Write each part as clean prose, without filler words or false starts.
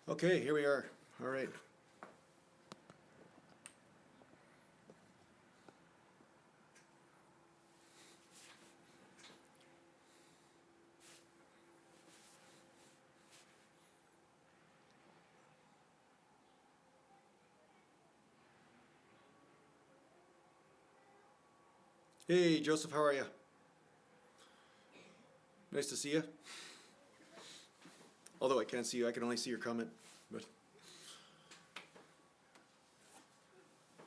Okay, here we are. All right. Hey, Joseph, how are you? Nice to see you. Although I can't see you, I can only see your comment. But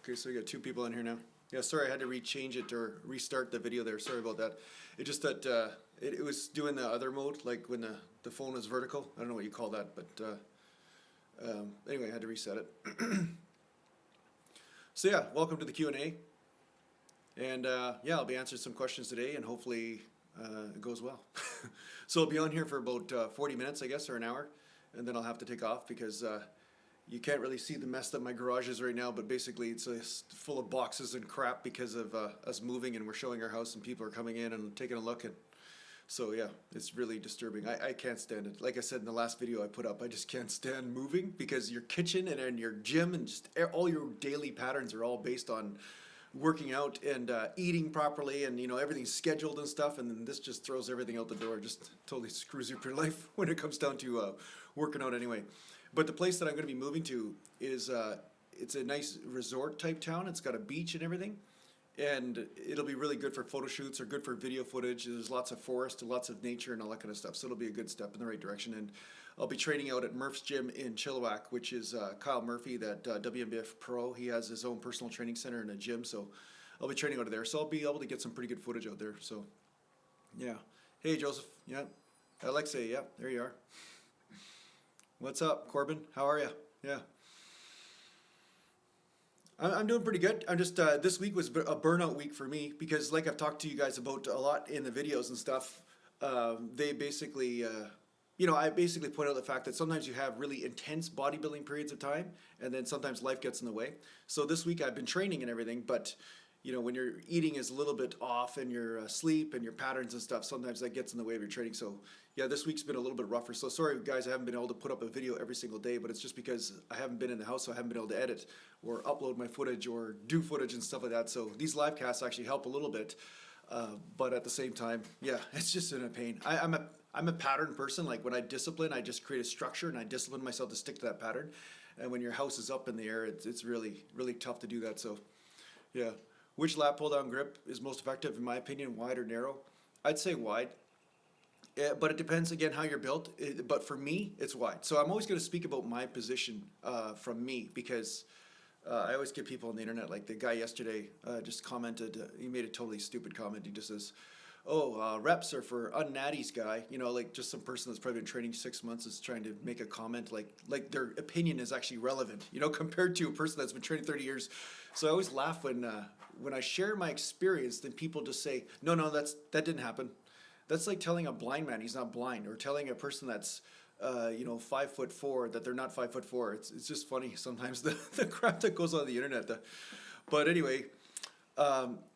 okay, so we got two people in here now. Yeah, sorry, I had to rechange it or restart the video there. Sorry about that. It just that it was doing the other mode, like when the phone was vertical. I don't know what you call that, but anyway, I had to reset it. So yeah, welcome to the Q and A. And yeah, I'll be answering some questions today, and hopefully it goes well. So I'll be on here for about 40 minutes, I guess, or an hour, and then I'll have to take off because you can't really see the mess that my garage is right now, but basically it's full of boxes and crap because of us moving, and we're showing our house, and people are coming in and taking a look. And so yeah, it's really disturbing. I can't stand it. Like I said in the last video I put up, I just can't stand moving because your kitchen and your gym and just all your daily patterns are all based on working out and eating properly, and you know everything's scheduled and stuff, and then this just throws everything out the door. Just totally screws up your life when it comes down to working out anyway. But the place that I'm going to be moving to is it's a nice resort type town. It's got a beach and everything, and it'll be really good for photo shoots or good for video footage. There's lots of forest and lots of nature and all that kind of stuff, so it'll be a good step in the right direction. And I'll be training out at Murph's gym in Chilliwack, which is Kyle Murphy, that WNBF pro. He has his own personal training center and a gym, so I'll be training out of there. So I'll be able to get some pretty good footage out there. So yeah. Hey Joseph, yeah. Alexei, yeah, there you are. What's up, Corbin? How are you? Yeah. I'm doing pretty good. I'm just this week was a burnout week for me because, like I've talked to you guys about a lot in the videos and stuff, they basically, I basically point out the fact that sometimes you have really intense bodybuilding periods of time, and then sometimes life gets in the way. So this week I've been training and everything, but when your eating is a little bit off and your sleep and your patterns and stuff, sometimes that gets in the way of your training. So yeah, this week's been a little bit rougher. So sorry guys, I haven't been able to put up a video every single day, but it's just because I haven't been in the house, so I haven't been able to edit or upload my footage or do footage and stuff like that. So these live casts actually help a little bit. But at the same time, yeah, it's just in a pain. I'm a pattern person. Like when I discipline, I just create a structure and I discipline myself to stick to that pattern. And when your house is up in the air, it's really, really tough to do that. So yeah. Which lat pull down grip is most effective in my opinion, wide or narrow? I'd say wide. But it depends again how you're built. But for me, it's wide. So I'm always going to speak about my position from me because I always get people on the internet, like the guy yesterday just commented, he made a totally stupid comment. He just says, oh, reps are for unnatties guy. Like just some person that's probably been training 6 months is trying to make a comment like their opinion is actually relevant, compared to a person that's been training 30 years. So I always laugh when I share my experience, then people just say, no, that didn't happen. That's like telling a blind man he's not blind, or telling a person that's 5'4" that they're not 5'4". It's just funny sometimes the crap that goes on the internet. But anyway,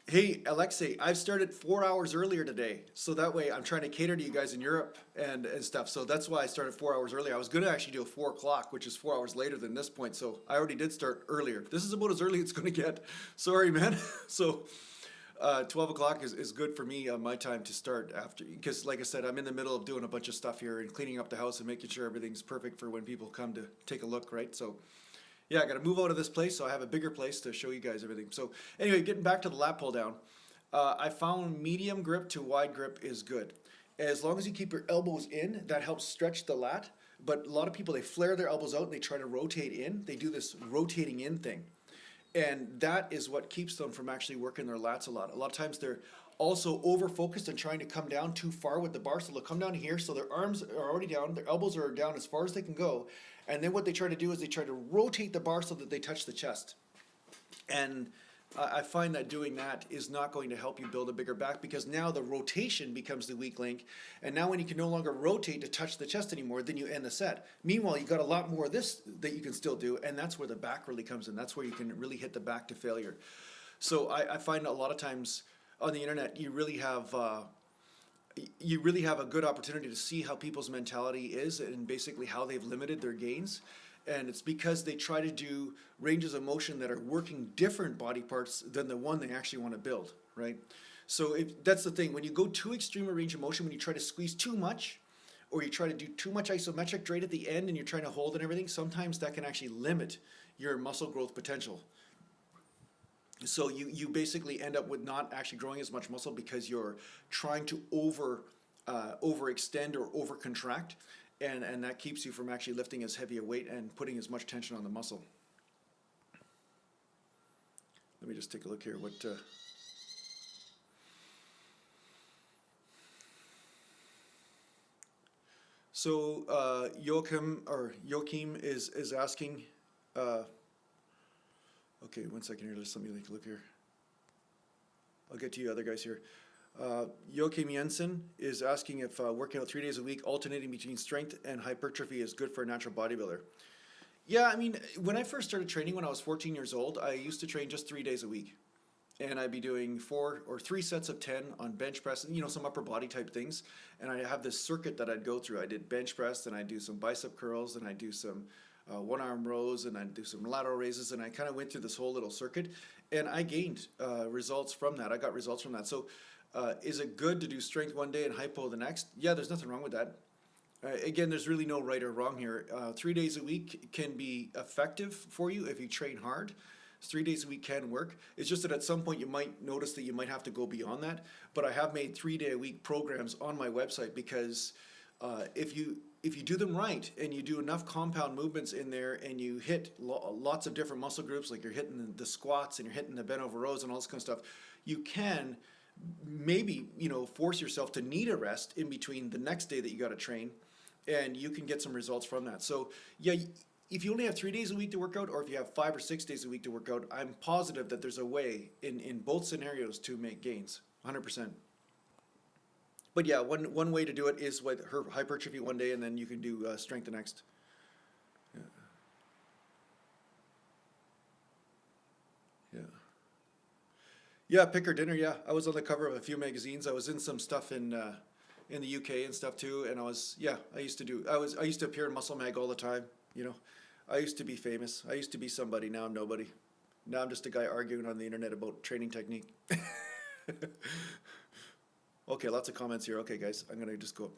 hey Alexei, I've started 4 hours earlier today, so that way I'm trying to cater to you guys in Europe and stuff. So that's why I started 4 hours earlier. I was going to actually do a 4 o'clock, which is 4 hours later than this point. So I already did start earlier. This is about as early as it's going to get. Sorry, man. So 12 o'clock is good for me on my time to start after, because like I said, I'm in the middle of doing a bunch of stuff here and cleaning up the house and making sure everything's perfect for when people come to take a look, right? So yeah, I got to move out of this place so I have a bigger place to show you guys everything. So anyway, getting back to the lat pull down, I found medium grip to wide grip is good. As long as you keep your elbows in, that helps stretch the lat. But a lot of people, they flare their elbows out and they try to rotate in. They do this rotating in thing. And that is what keeps them from actually working their lats a lot. A lot of times they're also over-focused and trying to come down too far with the bar. So they'll come down here, so their arms are already down, their elbows are down as far as they can go. And then what they try to do is they try to rotate the bar so that they touch the chest. And I find that doing that is not going to help you build a bigger back, because now the rotation becomes the weak link. And now when you can no longer rotate to touch the chest anymore, then you end the set. Meanwhile, you got a lot more of this that you can still do, and that's where the back really comes in. That's where you can really hit the back to failure. So I find a lot of times on the internet, you really have you really have a good opportunity to see how people's mentality is and basically how they've limited their gains. And it's because they try to do ranges of motion that are working different body parts than the one they actually want to build, right? So that's the thing. When you go too extreme a range of motion, when you try to squeeze too much, or you try to do too much isometric right at the end and you're trying to hold and everything, sometimes that can actually limit your muscle growth potential. So you basically end up with not actually growing as much muscle because you're trying to overextend or over contract, and that keeps you from actually lifting as heavy a weight and putting as much tension on the muscle. Let me just take a look here. So Joachim is asking. Okay, 1 second here. Just let me take a look here. I'll get to you other guys here. Joachim Jensen is asking if working out 3 days a week, alternating between strength and hypertrophy, is good for a natural bodybuilder. Yeah, I mean, when I first started training when I was 14 years old, I used to train just 3 days a week. And I'd be doing 4 or 3 sets of 10 on bench press, some upper body type things. And I have this circuit that I'd go through. I did bench press, and I'd do some bicep curls, and I'd do some one arm rows, and I'd do some lateral raises, and I kind of went through this whole little circuit, and I gained results from that. I got results from that. So is it good to do strength one day and hypo the next? Yeah, there's nothing wrong with that. Again, there's really no right or wrong here. 3 days a week can be effective for you if you train hard. 3 days a week can work. It's just that at some point you might notice that you might have to go beyond that. But I have made 3 day a week programs on my website because if you do them right and you do enough compound movements in there and you hit lots of different muscle groups, like you're hitting the squats and you're hitting the bent over rows and all this kind of stuff, you can maybe force yourself to need a rest in between the next day that you got to train, and you can get some results from that. So yeah, if you only have 3 days a week to work out, or if you have 5 or 6 days a week to work out, I'm positive that there's a way in both scenarios to make gains, 100%. But yeah, one way to do it is with her hypertrophy one day, and then you can do strength the next. Yeah. Yeah. Yeah, pick her dinner. Yeah, I was on the cover of a few magazines. I was in some stuff in the UK and stuff too, and I used to appear in Muscle Mag all the time. I used to be famous. I used to be somebody. Now I'm nobody. Now I'm just a guy arguing on the internet about training technique. Okay, lots of comments here. Okay, guys, I'm going to just go up.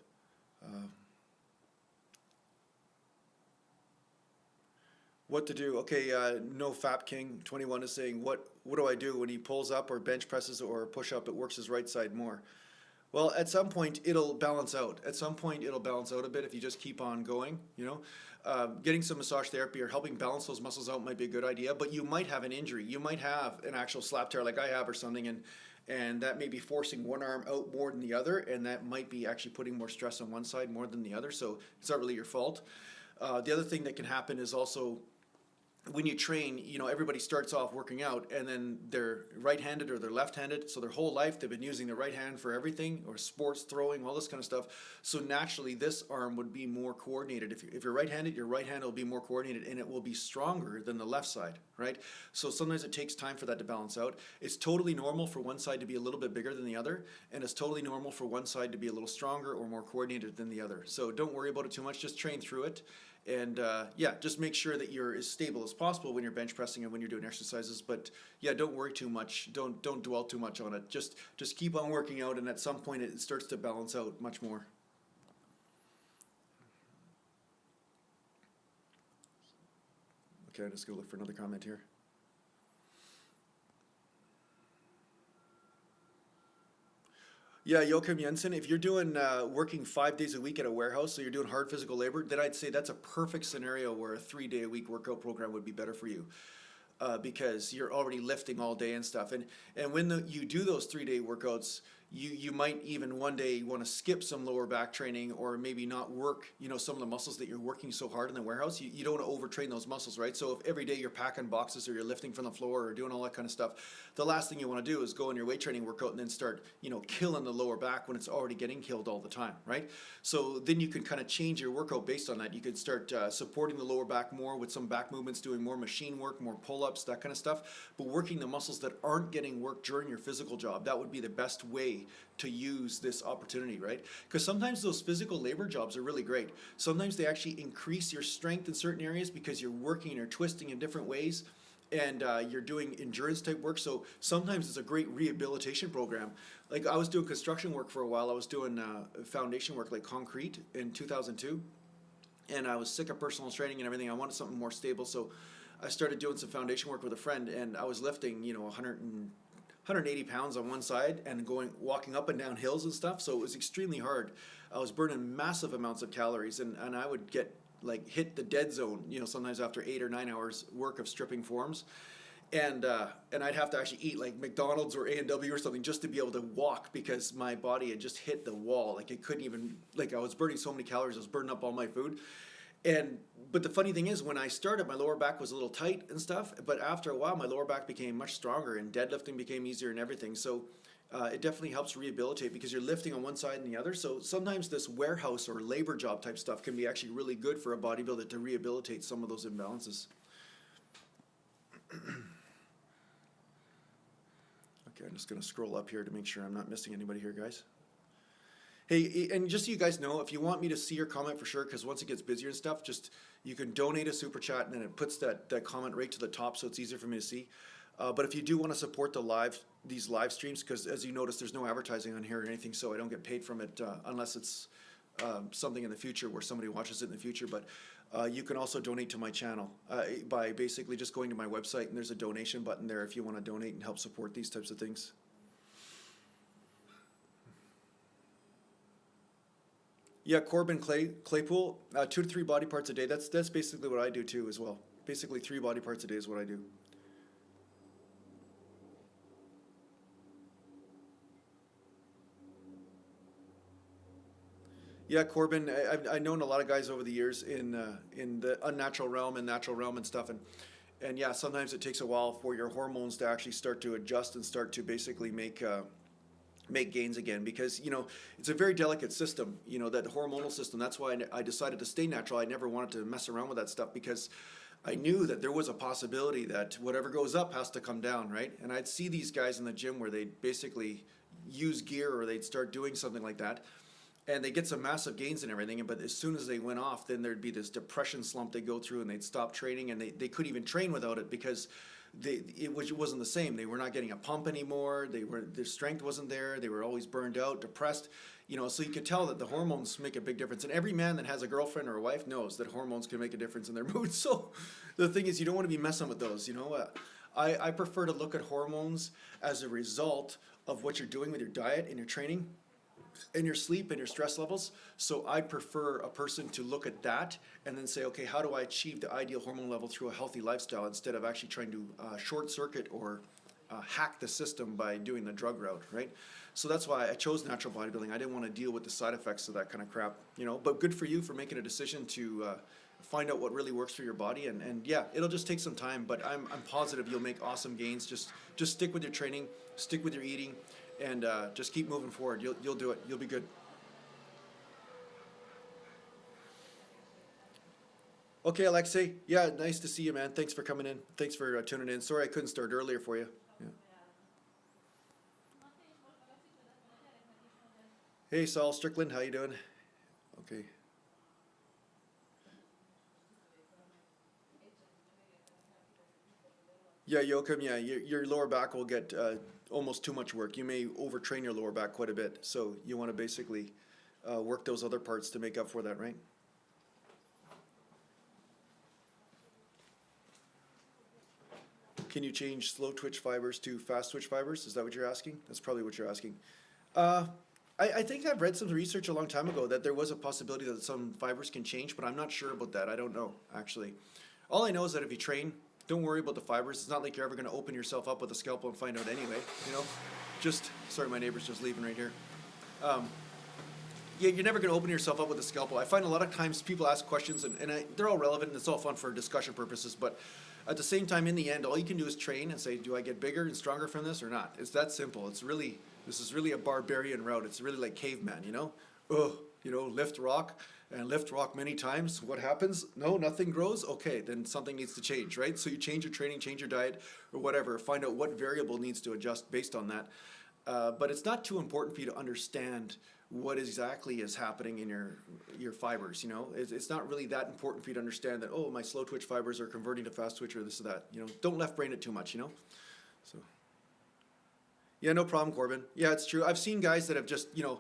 What to do? Okay, no Fap King 21 is saying, what do I do when he pulls up or bench presses or push up? It works his right side more. Well, at some point it'll balance out. At some point it'll balance out a bit if you just keep on going. Getting some massage therapy or helping balance those muscles out might be a good idea. But you might have an injury. You might have an actual slap tear like I have or something, and that may be forcing one arm out more than the other, and that might be actually putting more stress on one side more than the other. So it's not really your fault. The other thing that can happen is also, when you train, everybody starts off working out and then they're right-handed or they're left-handed. So their whole life they've been using their right hand for everything, or sports, throwing, all this kind of stuff. So naturally this arm would be more coordinated. If you're right-handed, your right hand will be more coordinated and it will be stronger than the left side, right? So sometimes it takes time for that to balance out. It's totally normal for one side to be a little bit bigger than the other, and it's totally normal for one side to be a little stronger or more coordinated than the other. So don't worry about it too much, just train through it. And just make sure that you're as stable as possible when you're bench pressing and when you're doing exercises. But yeah, don't worry too much. Don't dwell too much on it. Just keep on working out, and at some point it starts to balance out much more. Okay, I'm just gonna look for another comment here. Yeah, Joachim Jensen, if you're doing working 5 days a week at a warehouse, so you're doing hard physical labor, then I'd say that's a perfect scenario where a 3 day a week workout program would be better for you. Because you're already lifting all day and stuff. And when you do those 3 day workouts, you might even one day want to skip some lower back training, or maybe not work, some of the muscles that you're working so hard in the warehouse. You don't want to overtrain those muscles, right? So if every day you're packing boxes or you're lifting from the floor or doing all that kind of stuff, the last thing you want to do is go in your weight training workout and then start, killing the lower back when it's already getting killed all the time, right? So then you can kind of change your workout based on that. You could start supporting the lower back more with some back movements, doing more machine work, more pull-ups, that kind of stuff, but working the muscles that aren't getting worked during your physical job. That would be the best way way to use this opportunity, right? Because sometimes those physical labor jobs are really great. Sometimes they actually increase your strength in certain areas because you're working and you're twisting in different ways, and you're doing endurance type work. So sometimes it's a great rehabilitation program. Like I was doing construction work for a while. I was doing foundation work like concrete in 2002, and I was sick of personal training and everything. I wanted something more stable, so I started doing some foundation work with a friend, and I was lifting, 180 pounds on one side and walking up and down hills and stuff. So it was extremely hard. I was burning massive amounts of calories, and I would get hit the dead zone, sometimes after 8 or 9 hours work of stripping forms. And I'd have to actually eat like McDonald's or A&W or something just to be able to walk, because my body had just hit the wall. Like it couldn't even, I was burning so many calories, I was burning up all my food. But the funny thing is, when I started, my lower back was a little tight and stuff, but after a while, my lower back became much stronger and deadlifting became easier and everything. So it definitely helps rehabilitate because you're lifting on one side and the other. So sometimes this warehouse or labor job type stuff can be actually really good for a bodybuilder to rehabilitate some of those imbalances. Okay, I'm just going to scroll up here to make sure I'm not missing anybody here, guys. Hey, and just so you guys know, if you want me to see your comment for sure, because once it gets busier and stuff, you can donate a super chat, and then it puts that comment right to the top, so it's easier for me to see. But if you do want to support these live streams, because as you notice, there's no advertising on here or anything, so I don't get paid from it unless it's something in the future where somebody watches it in the future. But you can also donate to my channel by basically just going to my website, and there's a donation button there if you want to donate and help support these types of things. Yeah, Corbin Claypool, 2 to 3 body parts a day. That's basically what I do too as well. Basically 3 body parts a day is what I do. Yeah, Corbin, I've known a lot of guys over the years in the unnatural realm and natural realm and stuff, and yeah, sometimes it takes a while for your hormones to actually start to adjust and start to basically make gains again, because it's a very delicate system, that hormonal system. That's why I decided to stay natural. I never wanted to mess around with that stuff, because I knew that there was a possibility that whatever goes up has to come down, right? And I'd see these guys in the gym where they'd basically use gear, or they'd start doing something like that, and they get some massive gains and everything, but as soon as they went off, then there'd be this depression slump they go through, and they'd stop training, and they couldn't even train without it, because it wasn't the same. They were not getting a pump anymore. Their strength wasn't there. They were always burned out, depressed. So you could tell that the hormones make a big difference. And every man that has a girlfriend or a wife knows that hormones can make a difference in their mood. So the thing is, you don't want to be messing with those. I prefer to look at hormones as a result of what you're doing with your diet and your training and your sleep and your stress levels. So I prefer a person to look at that and then say, okay, how do I achieve the ideal hormone level through a healthy lifestyle, instead of actually trying to short circuit or hack the system by doing the drug route, right? So that's why I chose natural bodybuilding. I didn't want to deal with the side effects of that kind of crap, but good for you for making a decision to find out what really works for your body. And yeah, it'll just take some time, but I'm positive you'll make awesome gains. Just stick with your training, stick with your eating, and just keep moving forward. You'll do it. You'll be good. Okay, Alexei. Yeah, nice to see you, man. Thanks for coming in. Thanks for tuning in. Sorry I couldn't start earlier for you. Yeah. Hey, Saul Strickland. How you doing? Okay. Yeah, Joachim, yeah, your lower back will get almost too much work. You may overtrain your lower back quite a bit, so you want to basically work those other parts to make up for that, right? Can you change slow twitch fibers to fast twitch fibers? Is that what you're asking? That's probably what you're asking. I think I've read some research a long time ago that there was a possibility that some fibers can change, but I'm not sure about that. I don't know, actually. All I know is that if you train, don't worry about the fibers. It's not like you're ever going to open yourself up with a scalpel and find out anyway, sorry, my neighbor's just leaving right here. Yeah, you're never going to open yourself up with a scalpel. I find a lot of times people ask questions, and they're all relevant, and it's all fun for discussion purposes, but at the same time, in the end, all you can do is train and say, do I get bigger and stronger from this or not? It's that simple. This is really a barbarian route. It's really like caveman, lift rock and lift rock many times. What happens? No, nothing grows. Okay, then something needs to change, right? So you change your training, change your diet or whatever, find out what variable needs to adjust based on that. But it's not too important for you to understand what exactly is happening in your fibers. You know, it's not really that important for you to understand that, oh, my slow twitch fibers are converting to fast twitch or this or that. You know, don't left brain it too much. You know, so yeah, no problem, Corbin. Yeah, it's true. I've seen guys that have just, you know,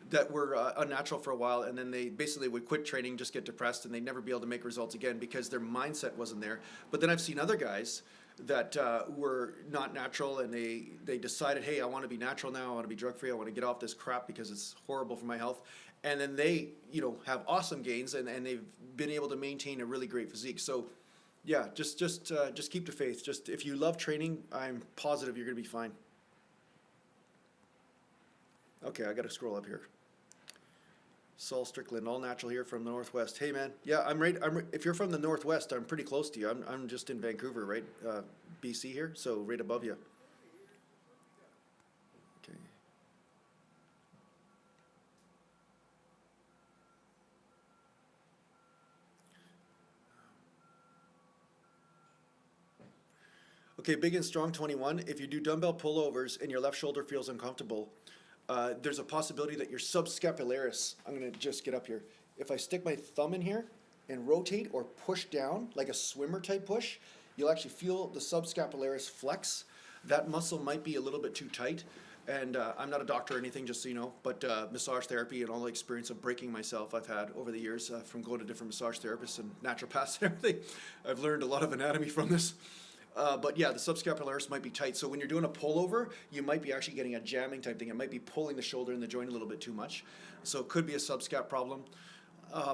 that were unnatural for a while, and then they basically would quit training, just get depressed, and they'd never be able to make results again because their mindset wasn't there. But then I've seen other guys that were not natural, and they decided, hey, I want to be natural now. I want to be drug free. I want to get off this crap because it's horrible for my health. And then they, you know, have awesome gains, and they've been able to maintain a really great physique. So, yeah, just keep the faith. Just if you love training, I'm positive you're going to be fine. Okay, I got to scroll up here. Saul Strickland, all natural here from the Northwest. Hey, man. Yeah, if you're from the Northwest, I'm pretty close to you. I'm just in Vancouver, right? BC here, so right above you. Okay. Okay, big and strong 21. If you do dumbbell pullovers and your left shoulder feels uncomfortable, there's a possibility that your subscapularis, I'm going to just get up here. If I stick my thumb in here and rotate or push down, like a swimmer type push, you'll actually feel the subscapularis flex. That muscle might be a little bit too tight. And I'm not a doctor or anything, just so you know, but massage therapy and all the experience of breaking myself I've had over the years from going to different massage therapists and naturopaths and everything. I've learned a lot of anatomy from this. But yeah, the subscapularis might be tight. So when you're doing a pullover, you might be actually getting a jamming type thing. It might be pulling the shoulder and the joint a little bit too much. So it could be a subscap problem,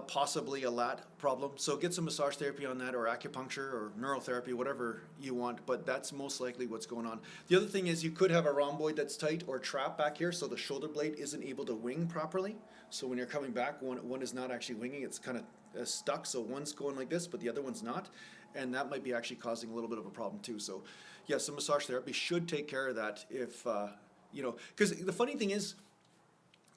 possibly a lat problem. So get some massage therapy on that, or acupuncture or neurotherapy, whatever you want. But that's most likely what's going on. The other thing is you could have a rhomboid that's tight or trapped back here, so the shoulder blade isn't able to wing properly. So when you're coming back, one is not actually winging. It's kind of stuck. So one's going like this, but the other one's not. And that might be actually causing a little bit of a problem too. So, yeah, some massage therapy should take care of that if, you know, because the funny thing is,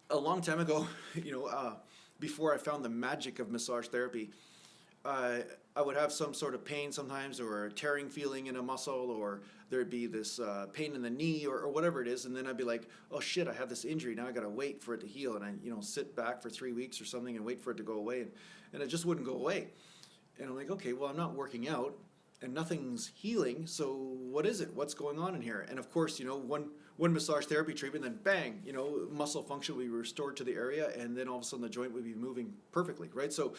a long time ago, you know, before I found the magic of massage therapy, I would have some sort of pain sometimes, or a tearing feeling in a muscle, or there'd be this pain in the knee, or whatever it is, and then I'd be like, oh shit, I have this injury, now I gotta wait for it to heal, and I, you know, sit back for 3 weeks or something and wait for it to go away, and it just wouldn't go away. And I'm like, okay, well, I'm not working out and nothing's healing, so what is it? What's going on in here? And of course, you know, one massage therapy treatment, then bang, you know, muscle function will be restored to the area, and then all of a sudden the joint would be moving perfectly, right? So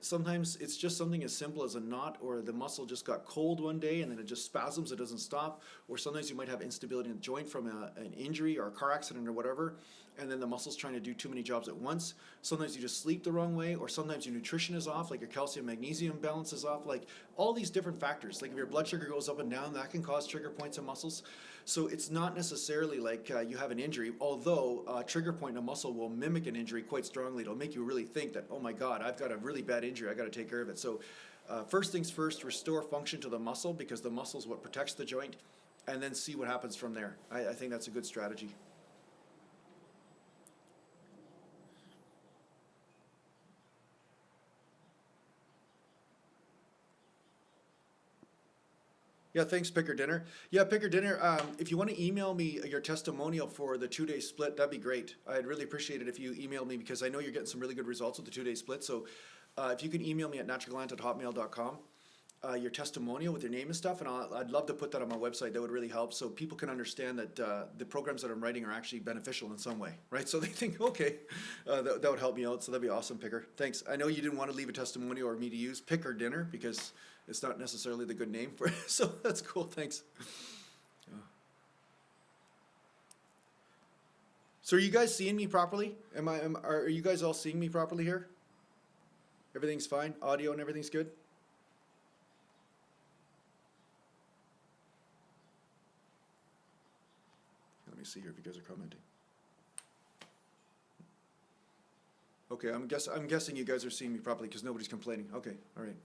sometimes it's just something as simple as a knot, or the muscle just got cold one day and then it just spasms, it doesn't stop. Or sometimes you might have instability in the joint from an injury or a car accident or whatever, and then the muscle's trying to do too many jobs at once. Sometimes you just sleep the wrong way, or sometimes your nutrition is off, like your calcium magnesium balance is off, like all these different factors. Like if your blood sugar goes up and down, that can cause trigger points in muscles. So it's not necessarily like you have an injury, although a trigger point in a muscle will mimic an injury quite strongly. It'll make you really think that, oh my God, I've got a really bad injury, I got to take care of it. So first things first, restore function to the muscle, because the muscle is what protects the joint, and then see what happens from there. I think that's a good strategy. Yeah, thanks, Picker Dinner. Yeah, Picker Dinner, if you want to email me your testimonial for the 2-day split, that'd be great. I'd really appreciate it if you emailed me, because I know you're getting some really good results with the 2-day split. So if you can email me at naturalgallant@hotmail.com, your testimonial with your name and stuff, and I'd love to put that on my website. That would really help, so people can understand that the programs that I'm writing are actually beneficial in some way, right? So they think, okay, that would help me out, so that'd be awesome, Picker. Thanks. I know you didn't want to leave a testimonial or me to use Picker Dinner, because it's not necessarily the good name for it, so that's cool, thanks. So are you guys seeing me properly? Are you guys all seeing me properly here? Everything's fine? Audio and everything's good? Let me see here if you guys are commenting. Okay, I'm guessing you guys are seeing me properly because nobody's complaining. Okay, all right.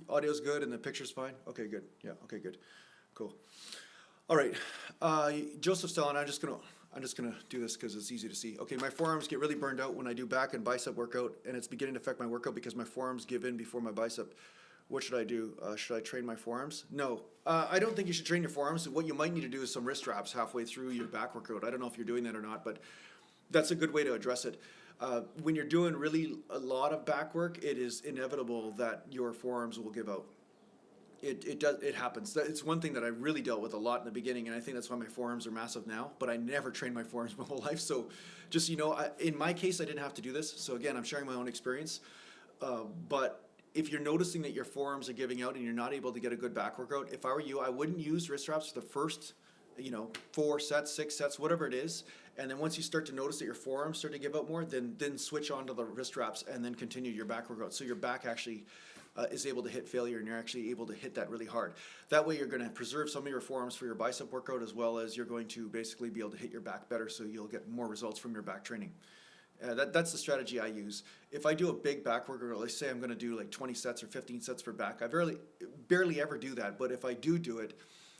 Audio's good and the picture's fine? Okay, good. Yeah, okay, good. Cool. All right. Joseph Stellan, I'm just gonna do this because it's easy to see. Okay, my forearms get really burned out when I do back and bicep workout, and it's beginning to affect my workout because my forearms give in before my bicep. What should I do? Should I train my forearms? No. I don't think you should train your forearms. What you might need to do is some wrist wraps halfway through your back workout. I don't know if you're doing that or not, but that's a good way to address it. When you're doing really a lot of back work, it is inevitable that your forearms will give out. It happens. It's one thing that I really dealt with a lot in the beginning, and I think that's why my forearms are massive now. But I never trained my forearms my whole life, so just in my case, I didn't have to do this. So again, I'm sharing my own experience. But if you're noticing that your forearms are giving out and you're not able to get a good back workout, if I were you, I wouldn't use wrist wraps for the first 4 sets, 6 sets, whatever it is. And then once you start to notice that your forearms start to give out more, then switch on to the wrist wraps and then continue your back workout. So your back actually is able to hit failure and you're actually able to hit that really hard. That way you're going to preserve some of your forearms for your bicep workout, as well as you're going to basically be able to hit your back better, so you'll get more results from your back training. That's the strategy I use. If I do a big back workout, let's say I'm going to do like 20 sets or 15 sets for back, I barely ever do that. But if I do it,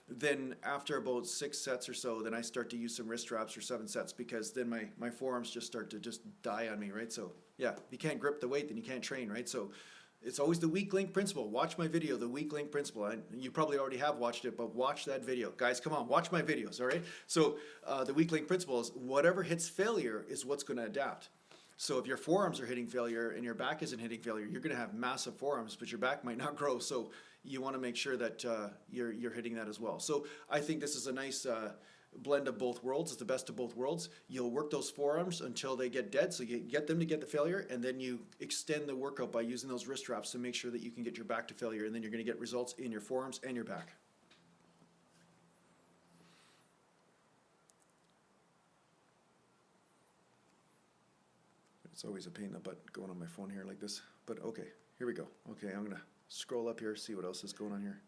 then after about 6 sets or so, then I start to use some wrist wraps for 7 sets, because then my forearms just start to just die on me, right? So yeah, if you can't grip the weight, then you can't train, right? So it's always the weak link principle. Watch my video, the weak link principle. You probably already have watched it, but watch that video. Guys, come on, watch my videos, all right? So the weak link principle is whatever hits failure is what's going to adapt. So if your forearms are hitting failure and your back isn't hitting failure, you're going to have massive forearms, but your back might not grow. So you want to make sure that you're hitting that as well. So I think this is a nice blend of both worlds. It's the best of both worlds. You'll work those forearms until they get dead, so you get them to get the failure, and then you extend the workout by using those wrist wraps to make sure that you can get your back to failure, and then you're going to get results in your forearms and your back. It's always a pain in the butt going on my phone here like this, but okay, here we go. Okay, I'm going to scroll up here, see what else is going on here.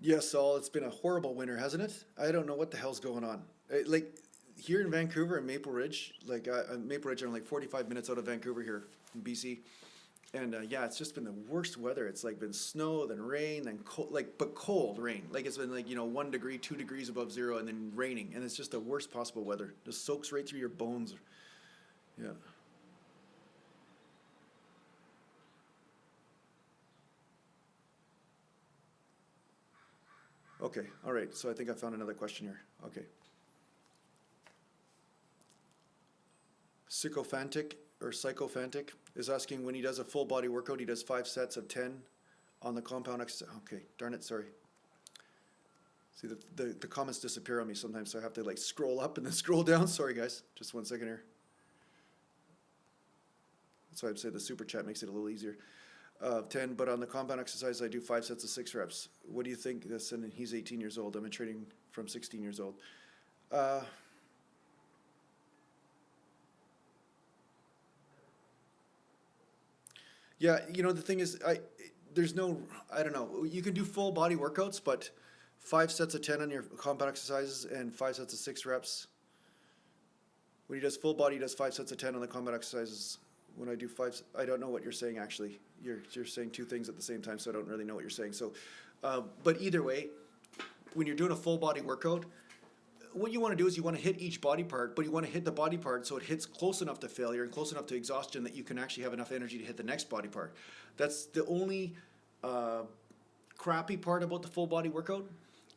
Yes, Saul, it's been a horrible winter, hasn't it? I don't know what the hell's going on. Like here in Vancouver and Maple Ridge, Maple Ridge, I'm like 45 minutes out of Vancouver here in BC. And yeah, it's just been the worst weather. It's like been snow, then rain, then cold, but cold rain. Like it's been 1 degree, 2 degrees above zero, and then raining. And it's just the worst possible weather. Just soaks right through your bones. Yeah. Okay, all right, so I think I found another question here. Okay. Sycophantic is asking, when he does a full body workout, he does 5 sets of 10 on the compound exercise. Okay, darn it, sorry. See, the comments disappear on me sometimes, so I have to scroll up and then scroll down. Sorry, guys, just 1 second here. That's why I'd say the super chat makes it a little easier. 10, but on the compound exercise, I do 5 sets of 6 reps. What do you think? And he's 18 years old. I've been training from 16 years old. Yeah, the thing is, I don't know. You can do full body workouts, but 5 sets of 10 on your compound exercises and 5 sets of 6 reps. When he does full body, he does 5 sets of 10 on the compound exercises. When I do 5, I don't know what you're saying, actually. You're saying 2 things at the same time, so I don't really know what you're saying. So, but either way, when you're doing a full body workout, what you want to do is you want to hit each body part, but you want to hit the body part so it hits close enough to failure and close enough to exhaustion that you can actually have enough energy to hit the next body part. That's the only crappy part about the full body workout.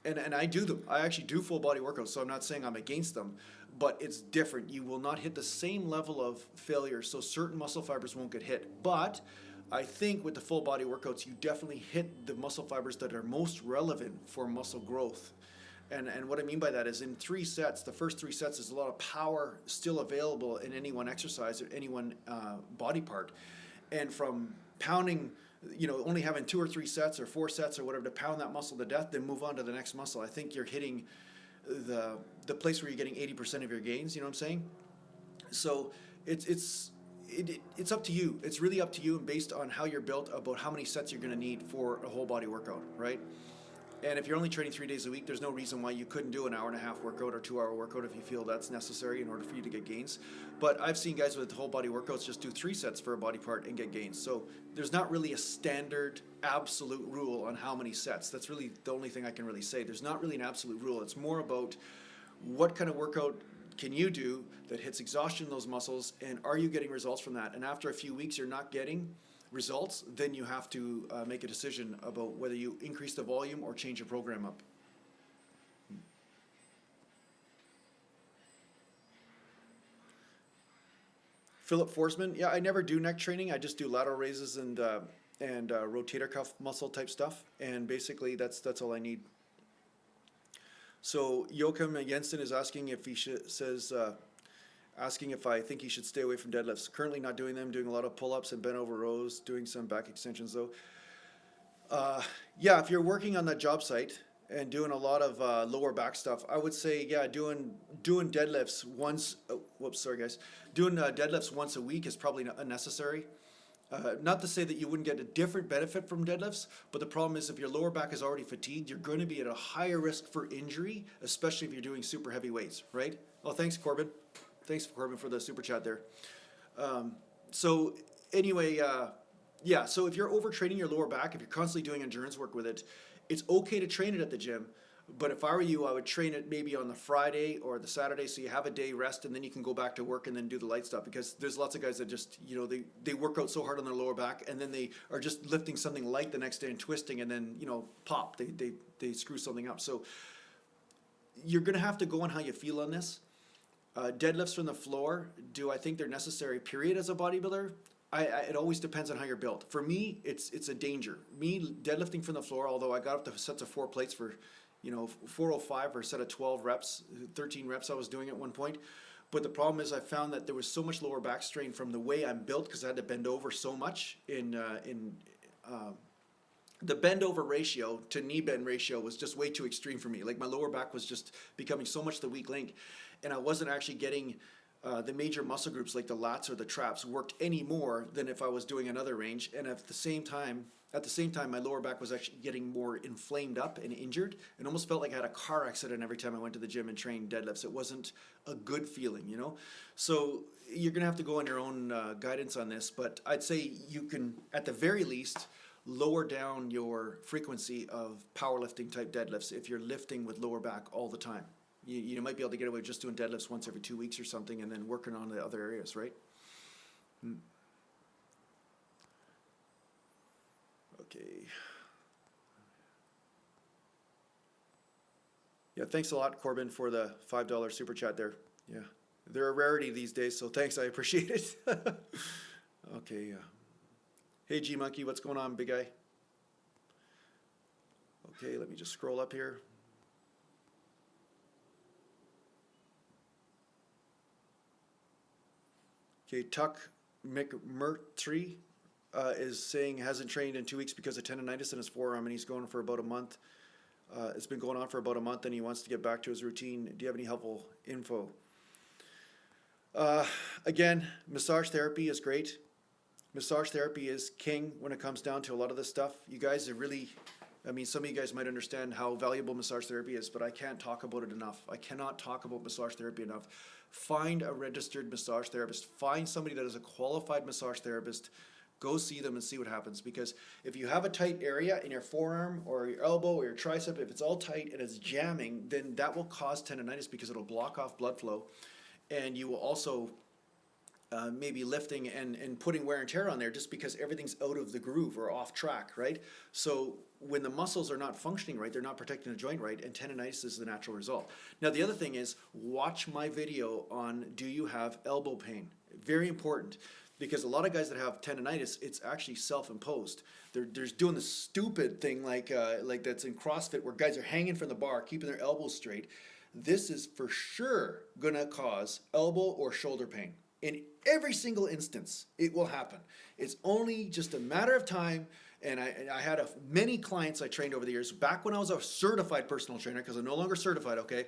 And I do them. I actually do full body workouts, so I'm not saying I'm against them, but it's different. You will not hit the same level of failure, so certain muscle fibers won't get hit. But I think with the full body workouts, you definitely hit the muscle fibers that are most relevant for muscle growth. And what I mean by that is in 3 sets, the first 3 sets, is a lot of power still available in any one exercise or any one body part. And from pounding, only having 2 or 3 sets or 4 sets or whatever to pound that muscle to death, then move on to the next muscle. I think you're hitting the place where you're getting 80% of your gains, you know what I'm saying? So it's up to you. It's really up to you, and based on how you're built, about how many sets you're going to need for a whole body workout, right? And if you're only training 3 days a week, there's no reason why you couldn't do an hour-and-a-half workout or 2-hour workout if you feel that's necessary in order for you to get gains. But I've seen guys with whole body workouts just do 3 sets for a body part and get gains. So there's not really a standard absolute rule on how many sets. That's really the only thing I can really say. There's not really an absolute rule. It's more about what kind of workout can you do that hits exhaustion in those muscles, and are you getting results from that? And after a few weeks you're not getting results, then you have to make a decision about whether you increase the volume or change your program up. Philip Forsman, yeah, I never do neck training. I just do lateral raises and rotator cuff muscle type stuff, and basically that's all I need. So Joachim Jensen is asking if he asking if I think he should stay away from deadlifts. Currently not doing them. Doing a lot of pull-ups and bent over rows. Doing some back extensions though. Yeah, if you're working on that job site and doing a lot of lower back stuff, I would say, yeah, doing deadlifts once. Whoops, sorry guys. Doing deadlifts once a week is probably unnecessary. Not to say that you wouldn't get a different benefit from deadlifts, but the problem is if your lower back is already fatigued, you're going to be at a higher risk for injury, especially if you're doing super heavy weights, right? Oh, thanks, Corbin. Thanks, Corbin, for the super chat there. So anyway, yeah, so if you're overtraining your lower back, if you're constantly doing endurance work with it, it's okay to train it at the gym. But if I were you, I would train it maybe on the Friday or the Saturday, so you have a day rest, and then you can go back to work and then do the light stuff. Because there's lots of guys that just, you know, they work out so hard on their lower back, and then they are just lifting something light the next day and twisting, and then, you know, pop, they screw something up. So you're going to have to go on how you feel on this. Deadlifts from the floor, do I think they're necessary, period, as a bodybuilder? It always depends on how you're built. For me, it's a danger. Me deadlifting from the floor, although I got up to sets of 4 plates for, you know, 405 or a set of 12 reps, 13 reps I was doing at one point. But the problem is I found that there was so much lower back strain from the way I'm built, because I had to bend over so much in the bend over ratio to knee bend ratio was just way too extreme for me. Like my lower back was just becoming so much the weak link, and I wasn't actually getting the major muscle groups like the lats or the traps worked any more than if I was doing another range. And at the same time, my lower back was actually getting more inflamed up and injured, and almost felt like I had a car accident every time I went to the gym and trained deadlifts. It wasn't a good feeling, you know? So you're gonna have to go on your own guidance on this, but I'd say you can, at the very least, lower down your frequency of powerlifting type deadlifts if you're lifting with lower back all the time. You might be able to get away with just doing deadlifts once every 2 weeks or something, and then working on the other areas, right? Okay. Yeah, thanks a lot, Corbin, for the $5 super chat there. Yeah, they're a rarity these days, so thanks, I appreciate it. Okay. Hey, G Monkey, what's going on, big guy? Okay, let me just scroll up here. Okay, Tuck McMurtry is saying hasn't trained in 2 weeks because of tendonitis in his forearm, and he's going for about a month. It's been going on for about a month, and he wants to get back to his routine. Do you have any helpful info? Again, massage therapy is great. Massage therapy is king when it comes down to a lot of this stuff. You guys are really, I mean, some of you guys might understand how valuable massage therapy is, but I can't talk about it enough. I cannot talk about massage therapy enough. Find a registered massage therapist. Find somebody that is a qualified massage therapist. Go see them and see what happens. Because if you have a tight area in your forearm or your elbow or your tricep, if it's all tight and it's jamming, then that will cause tendonitis because it'll block off blood flow. And you will also maybe lifting and putting wear and tear on there just because everything's out of the groove or off track, right? So when the muscles are not functioning right, they're not protecting the joint right, and tendonitis is the natural result. Now the other thing is, watch my video on do you have elbow pain? Very important, because a lot of guys that have tendonitis, it's actually self-imposed. They're doing the stupid thing like that's in CrossFit where guys are hanging from the bar, keeping their elbows straight. This is for sure gonna cause elbow or shoulder pain. In every single instance, it will happen. It's only just a matter of time. And I had many clients I trained over the years, back when I was a certified personal trainer, because I'm no longer certified, okay?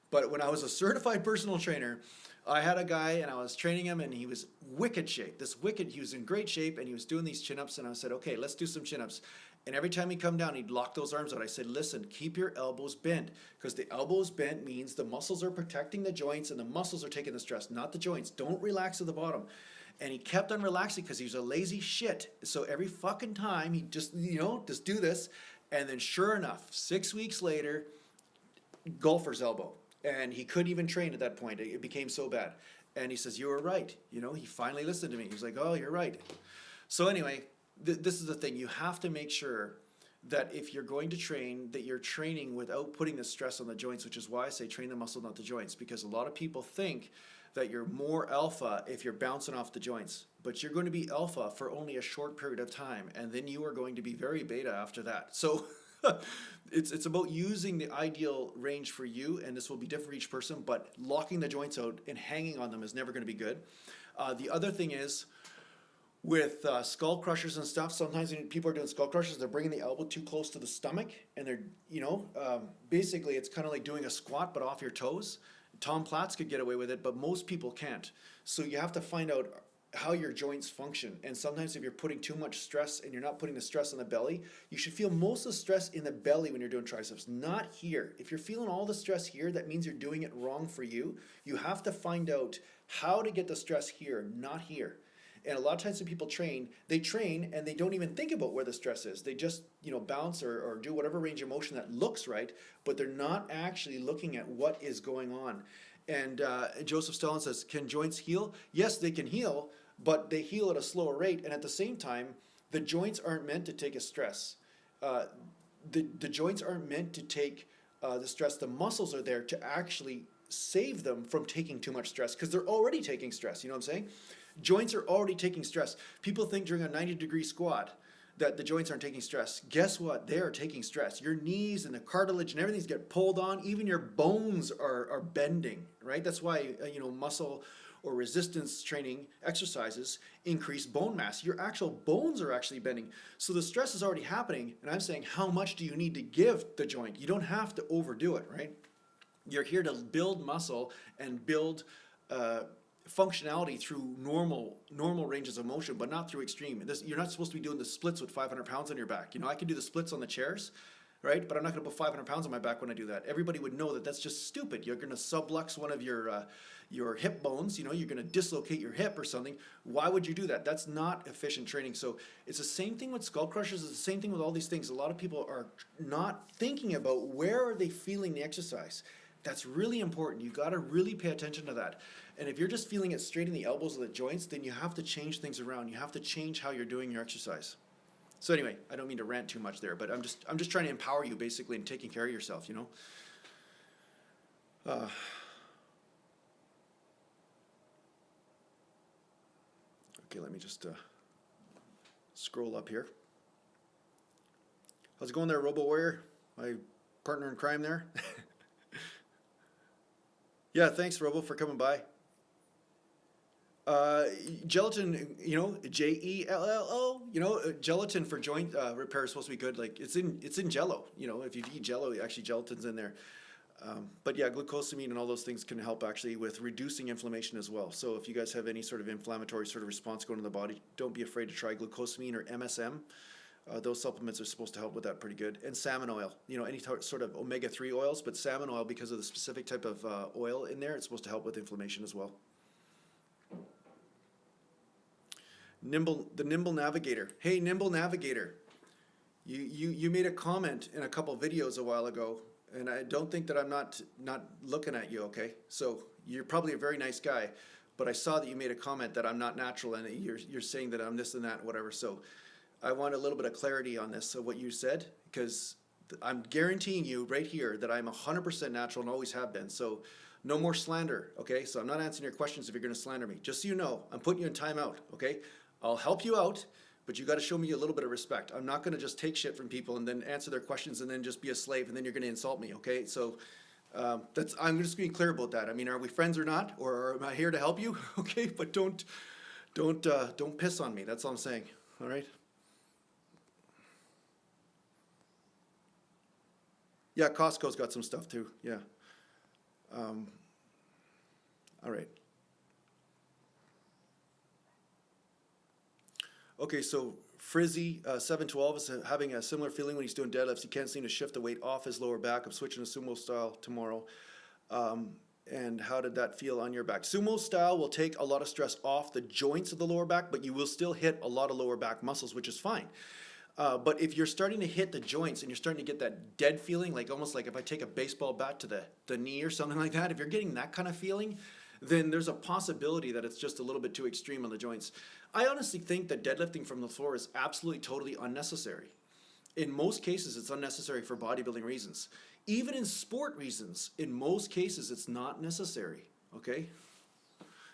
But when I was a certified personal trainer, I had a guy and I was training him and he was wicked shape. He was in great shape and he was doing these chin-ups, and I said, okay, let's do some chin-ups. And every time he'd come down, he'd lock those arms out. I said, listen, keep your elbows bent, because the elbows bent means the muscles are protecting the joints and the muscles are taking the stress, not the joints. Don't relax at the bottom. And he kept on relaxing because he was a lazy shit. So every fucking time he just, just do this. And then sure enough, 6 weeks later, golfer's elbow. And he couldn't even train at that point. It became so bad. And he says, you were right. You know, he finally listened to me. He was like, oh, you're right. So anyway, this is the thing. You have to make sure that if you're going to train, that you're training without putting the stress on the joints, which is why I say train the muscle, not the joints, because a lot of people think that you're more alpha if you're bouncing off the joints, but you're going to be alpha for only a short period of time, and then you are going to be very beta after that. So it's about using the ideal range for you, and this will be different for each person, but locking the joints out and hanging on them is never going to be good. The other thing is, with skull crushers and stuff, sometimes when people are doing skull crushers, they're bringing the elbow too close to the stomach, and they're, basically it's kind of like doing a squat but off your toes. Tom Platz could get away with it, but most people can't. So you have to find out how your joints function. And sometimes if you're putting too much stress and you're not putting the stress on the belly, you should feel most of the stress in the belly when you're doing triceps, not here. If you're feeling all the stress here, that means you're doing it wrong for you. You have to find out how to get the stress here, not here. And a lot of times when people train and they don't even think about where the stress is. They just, bounce or do whatever range of motion that looks right, but they're not actually looking at what is going on. And Joseph Stalin says, can joints heal? Yes, they can heal, but they heal at a slower rate. And at the same time, the joints aren't meant to take a stress. The joints aren't meant to take the stress. The muscles are there to actually save them from taking too much stress, because they're already taking stress. You know what I'm saying? Joints are already taking stress. People think during a 90-degree squat that the joints aren't taking stress. Guess what? They are taking stress. Your knees and the cartilage and everything's get pulled on. Even your bones are bending, right? That's why, muscle or resistance training exercises increase bone mass. Your actual bones are actually bending. So the stress is already happening, and I'm saying, how much do you need to give the joint? You don't have to overdo it, right? You're here to build muscle and build functionality through normal ranges of motion, but not through extreme. You're not supposed to be doing the splits with 500 pounds on your back. I can do the splits on the chairs, right? But I'm not going to put 500 pounds on my back when I do that. Everybody would know that that's just stupid. You're going to sublux one of your hip bones. You're going to dislocate your hip or something. Why would you do that? That's not efficient training. So it's the same thing with skull crushers. It's the same thing with all these things. A lot of people are not thinking about where are they feeling the exercise. That's really important. You got to really pay attention to that. And if you're just feeling it straight in the elbows or the joints, then you have to change things around. You have to change how you're doing your exercise. So anyway, I don't mean to rant too much there, but I'm just trying to empower you basically in taking care of yourself, Okay, let me just scroll up here. How's it going there, Robo Warrior? My partner in crime there. Yeah, thanks, Robo, for coming by. Gelatin, Jello, gelatin for joint repair is supposed to be good. Like it's in Jello. If you eat Jello, actually gelatin's in there. But yeah, glucosamine and all those things can help actually with reducing inflammation as well. So if you guys have any sort of inflammatory sort of response going in the body, don't be afraid to try glucosamine or MSM. Those supplements are supposed to help with that pretty good. And salmon oil, any sort of omega-3 oils, but salmon oil, because of the specific type of oil in there, it's supposed to help with inflammation as well. The Nimble Navigator. Hey, Nimble Navigator, you made a comment in a couple videos a while ago, and I don't think that I'm not looking at you, okay? So you're probably a very nice guy, but I saw that you made a comment that I'm not natural, and that you're saying that I'm this and that, whatever. So I want a little bit of clarity on this, of what you said, because I'm guaranteeing you right here that I'm 100% natural and always have been. So no more slander, okay? So I'm not answering your questions if you're going to slander me. Just so you know, I'm putting you in timeout, okay? I'll help you out, but you got to show me a little bit of respect. I'm not going to just take shit from people and then answer their questions and then just be a slave and then you're going to insult me, okay? So I'm just being clear about that. I mean, are we friends or not, or am I here to help you? Okay, but don't piss on me. That's all I'm saying. All right. Yeah, Costco's got some stuff too. Yeah. All right. Okay, so Frizzy 712 is having a similar feeling when he's doing deadlifts. He can't seem to shift the weight off his lower back. I'm switching to sumo style tomorrow. And how did that feel on your back? Sumo style will take a lot of stress off the joints of the lower back, but you will still hit a lot of lower back muscles, which is fine. But if you're starting to hit the joints and you're starting to get that dead feeling, like almost like if I take a baseball bat to the knee or something like that, if you're getting that kind of feeling, then there's a possibility that it's just a little bit too extreme on the joints. I honestly think that deadlifting from the floor is absolutely totally unnecessary. In most cases, it's unnecessary for bodybuilding reasons. Even in sport reasons, in most cases, it's not necessary, okay?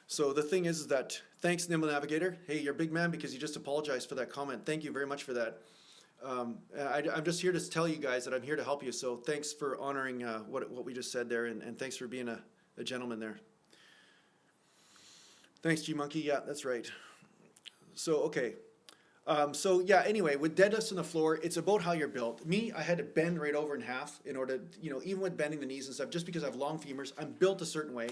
So the thing is that, thanks Nimble Navigator. Hey, you're a big man because you just apologized for that comment. Thank you very much for that. I'm just here to tell you guys that I'm here to help you. So thanks for honoring what we just said there, and thanks for being a gentleman there. Thanks, G-Monkey. Yeah, that's right. So, okay. So yeah, anyway, with deadlifts on the floor, it's about how you're built. Me, I had to bend right over in half in order, even with bending the knees and stuff, just because I have long femurs, I'm built a certain way.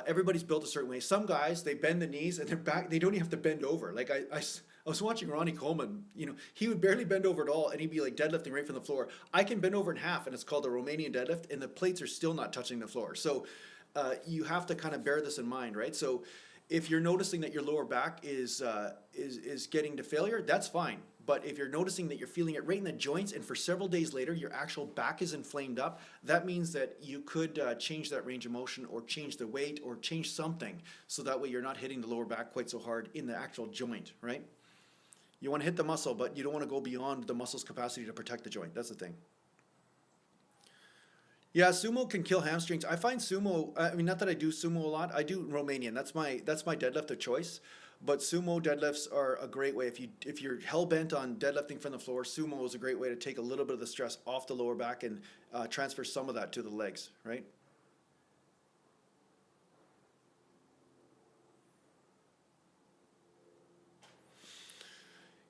Everybody's built a certain way. Some guys, they bend the knees and their back, they don't even have to bend over. Like I was watching Ronnie Coleman, he would barely bend over at all and he'd be like deadlifting right from the floor. I can bend over in half and it's called a Romanian deadlift and the plates are still not touching the floor. So you have to kind of bear this in mind, right? So if you're noticing that your lower back is getting to failure, that's fine. But if you're noticing that you're feeling it right in the joints and for several days later your actual back is inflamed up, that means that you could change that range of motion or change the weight or change something so that way you're not hitting the lower back quite so hard in the actual joint, right? You want to hit the muscle, but you don't want to go beyond the muscle's capacity to protect the joint. That's the thing. Yeah, sumo can kill hamstrings. I find sumo, I mean, not that I do sumo a lot. I do Romanian. That's my deadlift of choice. But sumo deadlifts are a great way. If you're hell-bent on deadlifting from the floor, sumo is a great way to take a little bit of the stress off the lower back and transfer some of that to the legs, right?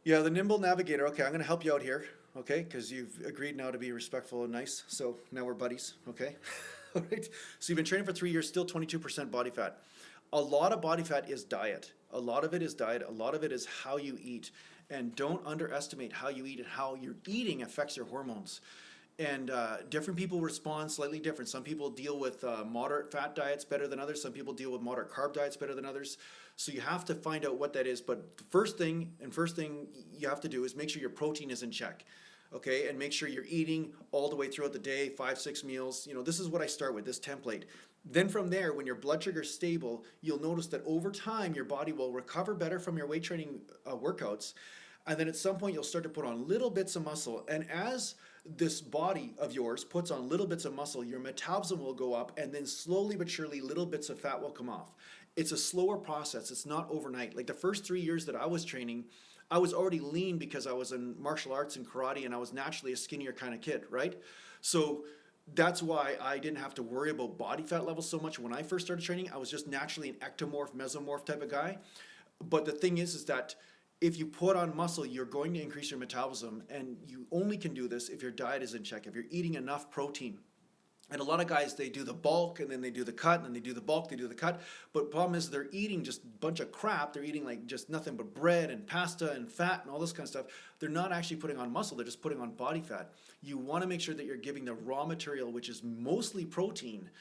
Yeah, the Nimble Navigator. Okay, I'm going to help you out here, okay? Because you've agreed now to be respectful and nice. So now we're buddies, okay? All right. So you've been training for 3 years, still 22% body fat. A lot of body fat is diet. A lot of it is diet. A lot of it is how you eat. And don't underestimate how you eat and how your eating affects your hormones. And different people respond slightly different. Some people deal with moderate fat diets better than others. Some people deal with moderate carb diets better than others. So you have to find out what that is. But the first thing you have to do is make sure your protein is in check. Okay, and make sure you're eating all the way throughout the day, 5-6 meals. This is what I start with, this template. Then from there, when your blood sugar is stable, you'll notice that over time, your body will recover better from your weight training workouts. And then at some point, you'll start to put on little bits of muscle. And as this body of yours puts on little bits of muscle, your metabolism will go up, and then slowly but surely, little bits of fat will come off. It's a slower process. It's not overnight. Like the first 3 years that I was training, I was already lean because I was in martial arts and karate, and I was naturally a skinnier kind of kid, right? So that's why I didn't have to worry about body fat levels so much when I first started training. I was just naturally an ectomorph, mesomorph type of guy. But the thing is that if you put on muscle, you're going to increase your metabolism, and you only can do this if your diet is in check, if you're eating enough protein. And a lot of guys, they do the bulk, and then they do the cut, and then they do the bulk, they do the cut. But the problem is they're eating just a bunch of crap. They're eating like just nothing but bread and pasta and fat and all this kind of stuff. They're not actually putting on muscle. They're just putting on body fat. You want to make sure that you're giving the raw material, which is mostly protein,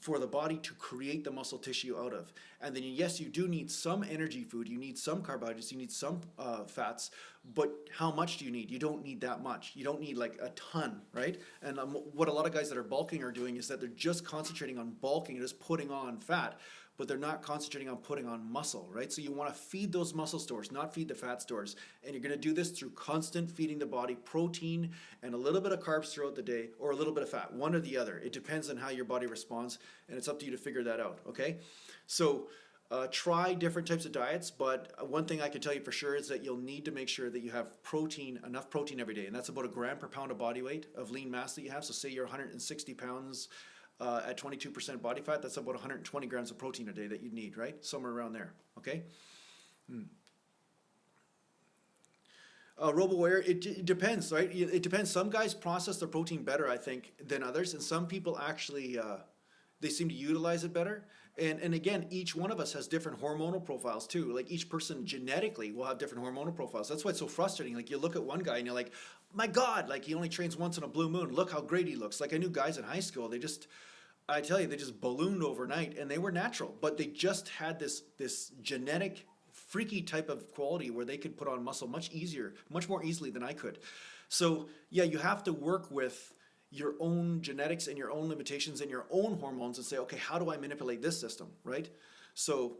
for the body to create the muscle tissue out of. And then yes, you do need some energy food, you need some carbohydrates, you need some fats, but how much do you need? You don't need that much. You don't need like a ton, right? And what a lot of guys that are bulking are doing is that they're just concentrating on bulking and just putting on fat, but they're not concentrating on putting on muscle, right? So you want to feed those muscle stores, not feed the fat stores. And you're going to do this through constant feeding the body protein and a little bit of carbs throughout the day, or a little bit of fat, one or the other. It depends on how your body responds, and it's up to you to figure that out, okay? So try different types of diets, but one thing I can tell you for sure is that you'll need to make sure that you have protein, enough protein every day, and that's about 1 gram per pound of body weight of lean mass that you have. So say you're 160 pounds at 22% body fat, that's about 120 grams of protein a day that you'd need, right? Somewhere around there, okay? RoboWare, it depends, right? It depends. Some guys process their protein better, I think, than others, and some people actually, they seem to utilize it better. And again, each one of us has different hormonal profiles too. Like each person genetically will have different hormonal profiles. That's why it's so frustrating. Like you look at one guy and you're like, my God, like he only trains once in a blue moon. Look how great he looks. Like I knew guys in high school, I tell you, they just ballooned overnight and they were natural, but they just had this genetic freaky type of quality where they could put on muscle much easier, much more easily than I could. So yeah, you have to work with your own genetics and your own limitations and your own hormones and say, okay, how do I manipulate this system, right? So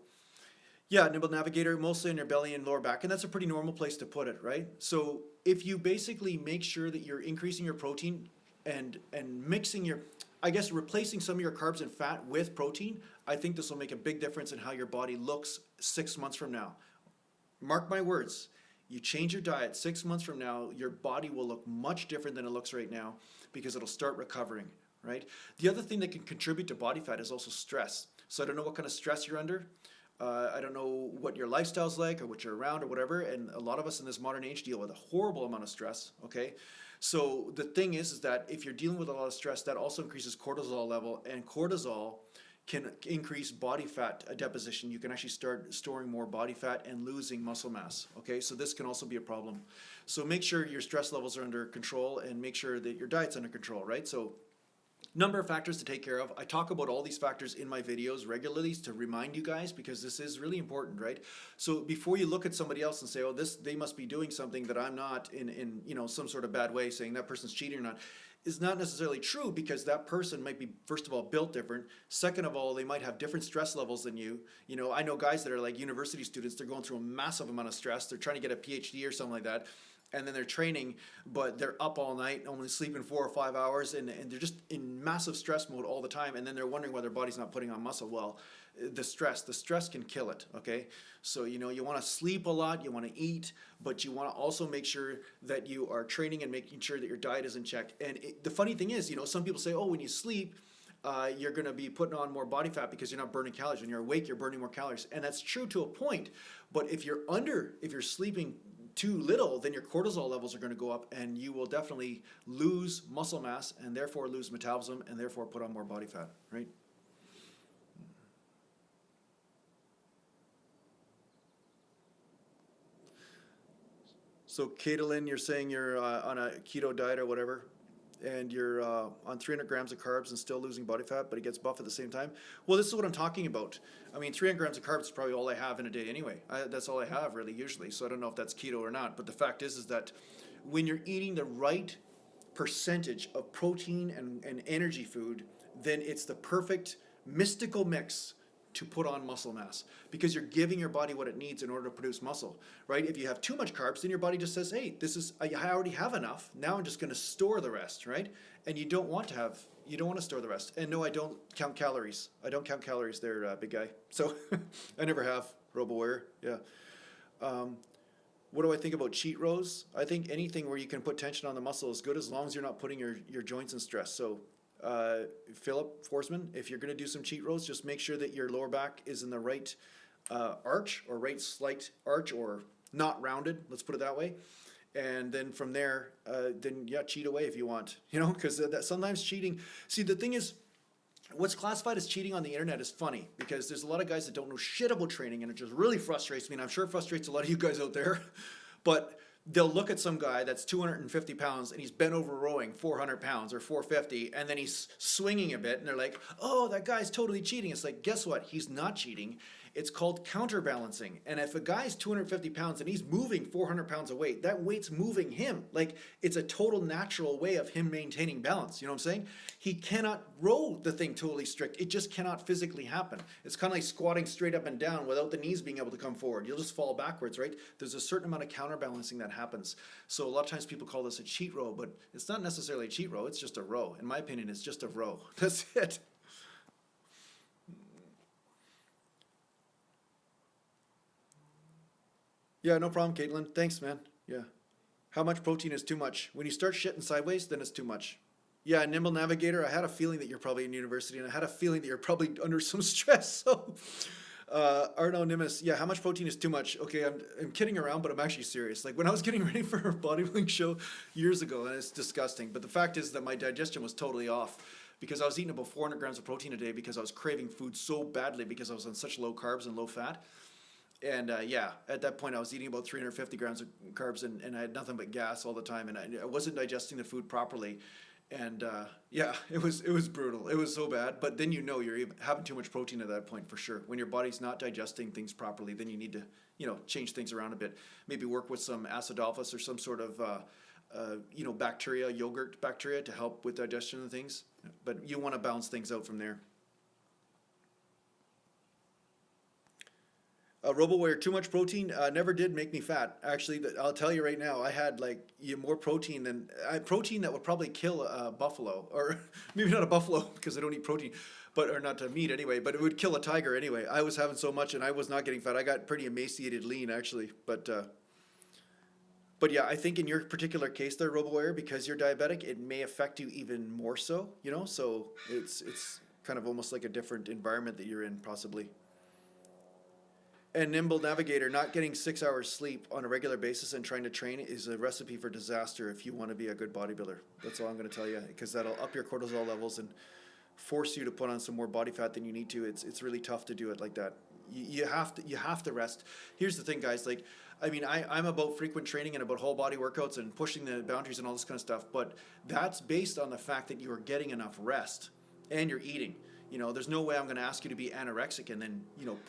yeah, nimble navigator, mostly in your belly and lower back, and that's a pretty normal place to put it, right? So if you basically make sure that you're increasing your protein and mixing your, I guess replacing some of your carbs and fat with protein, I think this will make a big difference in how your body looks 6 months from now. Mark my words, you change your diet 6 months from now, your body will look much different than it looks right now because it'll start recovering, right? The other thing that can contribute to body fat is also stress. So I don't know what kind of stress you're under. I don't know what your lifestyle's like or what you're around or whatever. And a lot of us in this modern age deal with a horrible amount of stress, okay? So the thing is that if you're dealing with a lot of stress, that also increases cortisol level, and cortisol can increase body fat deposition. You can actually start storing more body fat and losing muscle mass, okay? So this can also be a problem. So make sure your stress levels are under control and make sure that your diet's under control, right? So number of factors to take care of. I talk about all these factors in my videos regularly to remind you guys because this is really important, right? So before you look at somebody else and say, oh, they must be doing something that I'm not in some sort of bad way, saying that person's cheating or not, is not necessarily true because that person might be, first of all, built different. Second of all, they might have different stress levels than you. You know, I know guys that are like university students, they're going through a massive amount of stress. They're trying to get a PhD or something like that. And then they're training, but they're up all night, only sleeping 4 or 5 hours, and they're just in massive stress mode all the time. And then they're wondering why their body's not putting on muscle. Well, the stress can kill it, okay? So, you want to sleep a lot, you want to eat, but you want to also make sure that you are training and making sure that your diet is in check. And the funny thing is, some people say, oh, when you sleep, you're going to be putting on more body fat because you're not burning calories. When you're awake, you're burning more calories. And that's true to a point. But if you're sleeping too little, then your cortisol levels are going to go up and you will definitely lose muscle mass and therefore lose metabolism and therefore put on more body fat, right? So Caitlin, you're saying you're on a keto diet or whatever, and you're on 300 grams of carbs and still losing body fat, but it gets buff at the same time. Well, this is what I'm talking about. I mean, 300 grams of carbs is probably all I have in a day anyway. That's all I have really usually, so I don't know if that's keto or not. But the fact is that when you're eating the right percentage of protein and energy food, then it's the perfect mystical mix to put on muscle mass because you're giving your body what it needs in order to produce muscle, right? If you have too much carbs, then your body just says, hey, I already have enough. Now I'm just going to store the rest, right? And you don't want to store the rest. And no, I don't count calories. I don't count calories there, big guy. So I never have. RoboWare, yeah. What do I think about cheat rows? I think anything where you can put tension on the muscle is good as long as you're not putting your joints in stress. So Philip Forsman, if you're going to do some cheat rows, just make sure that your lower back is in the right arch or right slight arch or not rounded, let's put it that way. And then from there, cheat away if you want, because sometimes cheating. See, the thing is, what's classified as cheating on the internet is funny because there's a lot of guys that don't know shit about training, and it just really frustrates me, and I'm sure it frustrates a lot of you guys out there. But they'll look at some guy that's 250 pounds and he's bent over rowing 400 pounds or 450, and then he's swinging a bit, and they're like, oh, that guy's totally cheating. It's like, guess what? He's not cheating. It's called counterbalancing. And if a guy's 250 pounds and he's moving 400 pounds of weight, that weight's moving him. Like, it's a total natural way of him maintaining balance. You know what I'm saying? He cannot row the thing totally strict. It just cannot physically happen. It's kind of like squatting straight up and down without the knees being able to come forward. You'll just fall backwards, right? There's a certain amount of counterbalancing that happens. So a lot of times people call this a cheat row, but it's not necessarily a cheat row. It's just a row. In my opinion, it's just a row. That's it. Yeah, no problem, Caitlin. Thanks, man. Yeah. How much protein is too much? When you start shitting sideways, then it's too much. Yeah, Nimble Navigator, I had a feeling that you're probably in university, and I had a feeling that you're probably under some stress. So, Arno Nimis, yeah, how much protein is too much? Okay, I'm kidding around, but I'm actually serious. Like, when I was getting ready for a bodybuilding show years ago, and it's disgusting, but the fact is that my digestion was totally off because I was eating about 400 grams of protein a day because I was craving food so badly because I was on such low carbs and low fat. And at that point I was eating about 350 grams of carbs and I had nothing but gas all the time, and I wasn't digesting the food properly. And yeah, it was brutal. It was so bad. But then you're having too much protein at that point for sure. When your body's not digesting things properly, then you need to change things around a bit. Maybe work with some acidophilus or some sort of bacteria, yogurt bacteria to help with digestion and things. But you want to balance things out from there. RoboWarrior, too much protein never did make me fat. Actually, I'll tell you right now, I had more protein than protein that would probably kill a buffalo, or maybe not a buffalo because I don't eat protein, or not meat anyway. But it would kill a tiger anyway. I was having so much, and I was not getting fat. I got pretty emaciated, lean actually. But yeah, I think in your particular case there, RoboWarrior, because you're diabetic, it may affect you even more so. So it's kind of almost like a different environment that you're in, possibly. And Nimble Navigator, not getting 6 hours sleep on a regular basis and trying to train is a recipe for disaster if you want to be a good bodybuilder. That's all I'm going to tell you, because that'll up your cortisol levels and force you to put on some more body fat than you need to. It's really tough to do it like that. You have to rest. Here's the thing, guys. I'm about frequent training and about whole body workouts and pushing the boundaries and all this kind of stuff, but that's based on the fact that you are getting enough rest and you're eating. There's no way I'm going to ask you to be anorexic and then,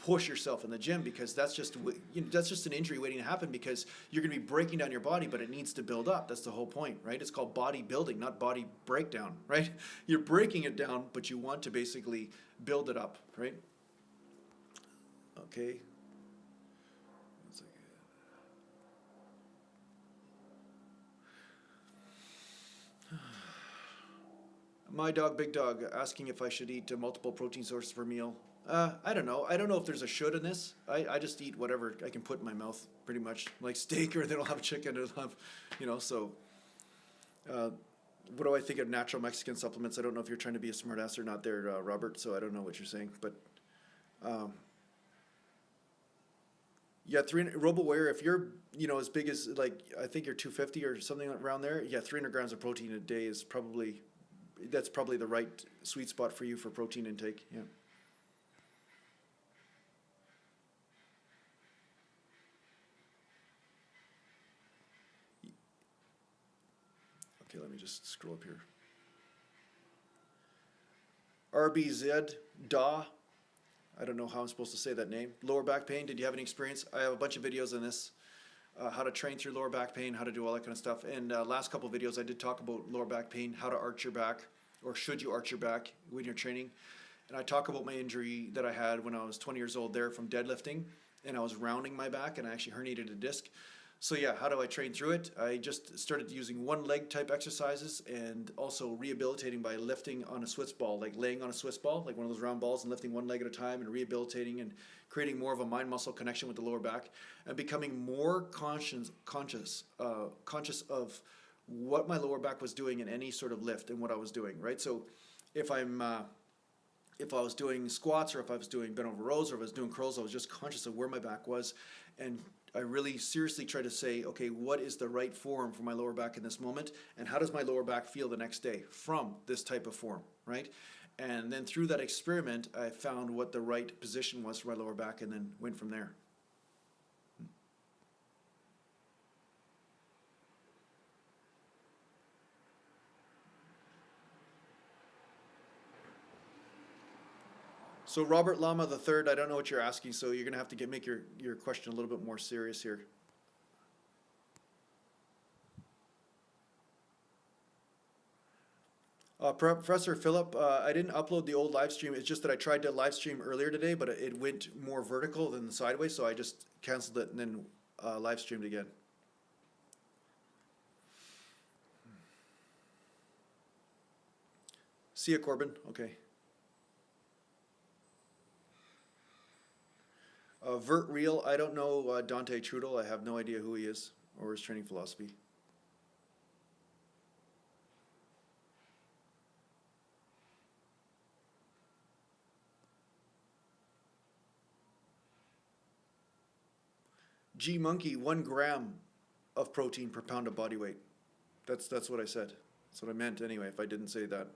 push yourself in the gym, because that's just an injury waiting to happen, because you're going to be breaking down your body, but it needs to build up. That's the whole point, right? It's called bodybuilding, not body breakdown, right? You're breaking it down, but you want to basically build it up, right? Okay. My dog, Big Dog, asking if I should eat multiple protein sources per meal. I don't know. I don't know if there's a should in this. I just eat whatever I can put in my mouth, pretty much. Like steak, or they don't have chicken, they don't have, so. What do I think of natural Mexican supplements? I don't know if you're trying to be a smartass or not there, Robert, so I don't know what you're saying. But, yeah, RoboWarrior, if you're, as big as, I think you're 250 or something around there, yeah, 300 grams of protein a day is that's probably the right sweet spot for you for protein intake. Yeah. Okay, let me just scroll up here. RBZ Da. I don't know how I'm supposed to say that name. Lower back pain. Did you have any experience? I have a bunch of videos on this. How to train through lower back pain, how to do all that kind of stuff. And last couple of videos I did talk about lower back pain, how to arch your back, or should you arch your back when you're training. And I talk about my injury that I had when I was 20 years old there from deadlifting, and I was rounding my back and I actually herniated a disc. So yeah, how do I train through it? I just started using one leg type exercises, and also rehabilitating by lifting on a Swiss ball, like laying on a Swiss ball, like one of those round balls, and lifting one leg at a time, and rehabilitating and creating more of a mind muscle connection with the lower back, and becoming more conscious of what my lower back was doing in any sort of lift and what I was doing, right? So if I was doing squats, or if I was doing bent over rows, or if I was doing curls, I was just conscious of where my back was. And I really seriously try to say, okay, what is the right form for my lower back in this moment? And how does my lower back feel the next day from this type of form, right? And then through that experiment, I found what the right position was for my lower back, and then went from there. So Robert Lama III, I don't know what you're asking, so you're going to have to make your question a little bit more serious here. Professor Philip, I didn't upload the old live stream. It's just that I tried to live stream earlier today, but it went more vertical than sideways, so I just canceled it and then live streamed again. See ya, Corbin. Okay. Vert Real, I don't know Dante Trudel. I have no idea who he is or his training philosophy. G Monkey, 1 gram of protein per pound of body weight. That's what I said. That's what I meant anyway, if I didn't say that.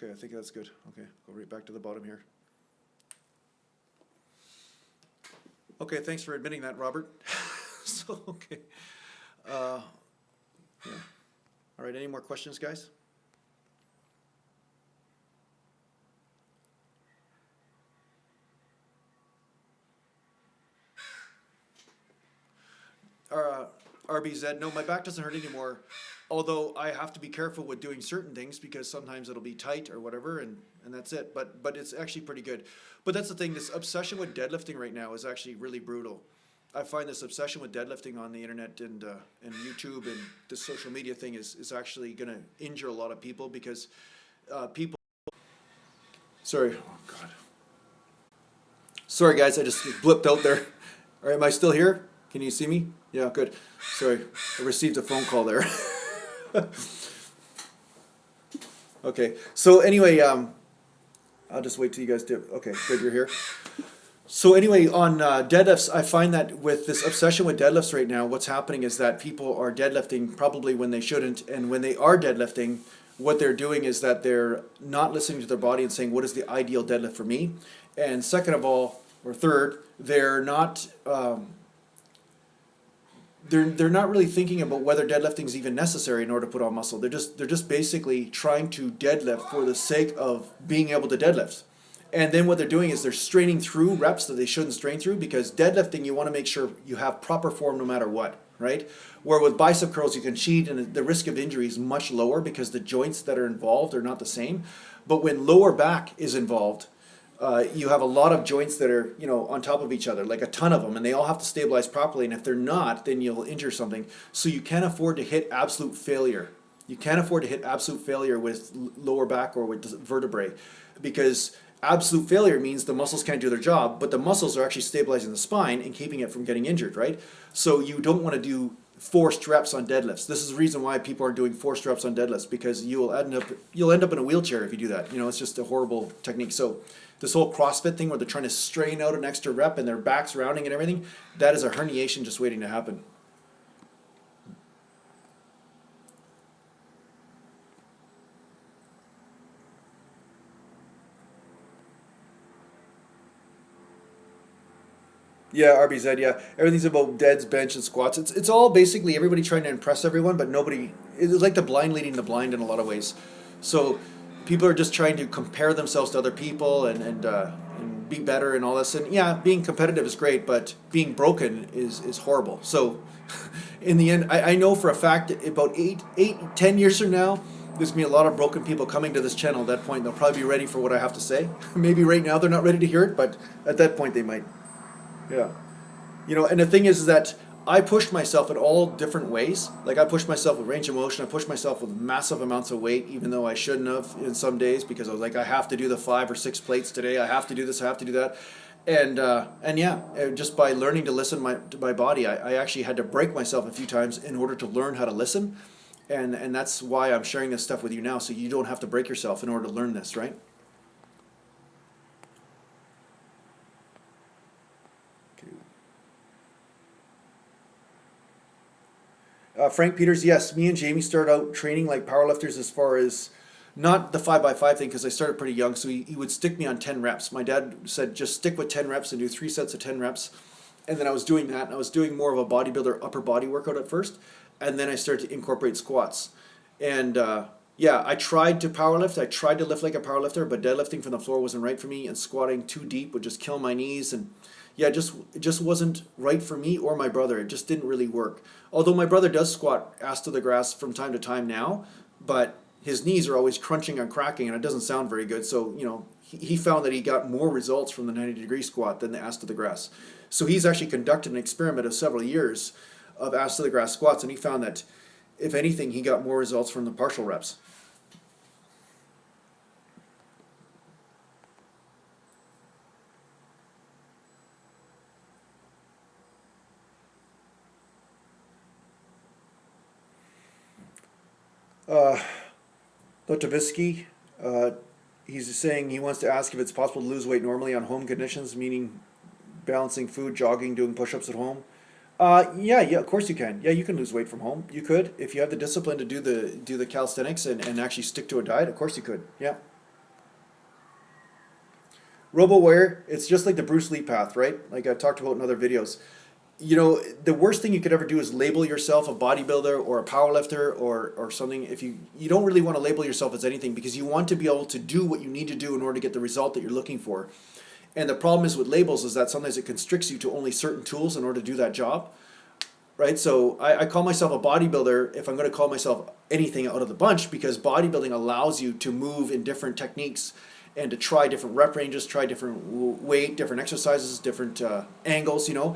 Okay, I think that's good. Okay, go right back to the bottom here. Okay, thanks for admitting that, Robert. So, okay. Uh, yeah. All right, any more questions, guys? uh, RBZ, no, my back doesn't hurt anymore. Although I have to be careful with doing certain things because sometimes it'll be tight or whatever, and that's it. But it's actually pretty good. But that's the thing. This obsession with deadlifting right now is actually really brutal. I find this obsession with deadlifting on the internet and YouTube and this social media thing is actually going to injure a lot of people because people. Sorry, oh God. Sorry, guys, I just blipped out there. All right, am I still here? Can you see me? Yeah, good. Sorry, I received a phone call there. Okay, so anyway, I'll just wait till you guys do. Okay, good, you're here. So anyway, on deadlifts, I find that with this obsession with deadlifts right now, what's happening is that people are deadlifting probably when they shouldn't, and when they are deadlifting, what they're doing is that they're not listening to their body and saying, what is the ideal deadlift for me? And second of all, or third, they're not they're not really thinking about whether deadlifting is even necessary in order to put on muscle. They're just basically trying to deadlift for the sake of being able to deadlift. And then what they're doing is they're straining through reps that they shouldn't strain through, because deadlifting, you want to make sure you have proper form no matter what, right? Where with bicep curls you can cheat and the risk of injury is much lower because the joints that are involved are not the same. But when lower back is involved, you have a lot of joints that are, on top of each other, like a ton of them, and they all have to stabilize properly. And if they're not, then you'll injure something. So you can't afford to hit absolute failure. You can't afford to hit absolute failure with lower back or with vertebrae, because absolute failure means the muscles can't do their job, but the muscles are actually stabilizing the spine and keeping it from getting injured, right? So you don't want to do forced reps on deadlifts. This is the reason why people are doing forced reps on deadlifts, because you'll end up in a wheelchair if you do that. It's just a horrible technique. So this whole CrossFit thing where they're trying to strain out an extra rep and their back's rounding and everything, that is a herniation just waiting to happen. Yeah, RBZ, yeah. Everything's about deads, bench, and squats. It's all basically everybody trying to impress everyone, but nobody. It's like the blind leading the blind in a lot of ways. So people are just trying to compare themselves to other people and be better and all this. And yeah, being competitive is great, but being broken is horrible. So in the end, I know for a fact that about 10 years from now, there's going to be a lot of broken people coming to this channel. At that point, they'll probably be ready for what I have to say. Maybe right now they're not ready to hear it, but at that point they might. Yeah. And the thing is that I pushed myself in all different ways. Like I pushed myself with range of motion. I pushed myself with massive amounts of weight, even though I shouldn't have in some days, because I was like, I have to do the 5 or 6 plates today. I have to do this. I have to do that. And yeah, just by learning to listen to my body, I actually had to break myself a few times in order to learn how to listen. And that's why I'm sharing this stuff with you now, so you don't have to break yourself in order to learn this, right? Frank Peters, yes, me and Jamie started out training like powerlifters, as far as not the 5x5 thing, because I started pretty young, so he would stick me on 10 reps. My dad said just stick with 10 reps and do 3 sets of 10 reps. And then I was doing that, and I was doing more of a bodybuilder upper body workout at first, and then I started to incorporate squats. And yeah, I tried to powerlift. I tried to lift like a powerlifter, but deadlifting from the floor wasn't right for me, and squatting too deep would just kill my knees. And yeah, it just wasn't right for me or my brother. It just didn't really work. Although my brother does squat ass to the grass from time to time now, but his knees are always crunching and cracking, and it doesn't sound very good. So, he found that he got more results from the 90-degree squat than the ass to the grass. So he's actually conducted an experiment of several years of ass to the grass squats, and he found that, if anything, he got more results from the partial reps. Dr. Visky, he's saying he wants to ask if it's possible to lose weight normally on home conditions, meaning balancing food, jogging, doing push-ups at home. Yeah, of course you can. Yeah, you can lose weight from home. You could, if you have the discipline to do the calisthenics and actually stick to a diet. Of course you could. Yeah. RoboWare, it's just like the Bruce Lee path, right? Like I've talked about in other videos. You know, the worst thing you could ever do is label yourself a bodybuilder or a powerlifter or something. If you don't really want to label yourself as anything because you want to be able to do what you need to do in order to get the result that you're looking for. And the problem is with labels is that sometimes it constricts you to only certain tools in order to do that job, right? So I call myself a bodybuilder if I'm going to call myself anything out of the bunch because bodybuilding allows you to move in different techniques and to try different rep ranges, try different weight, different exercises, different angles, you know,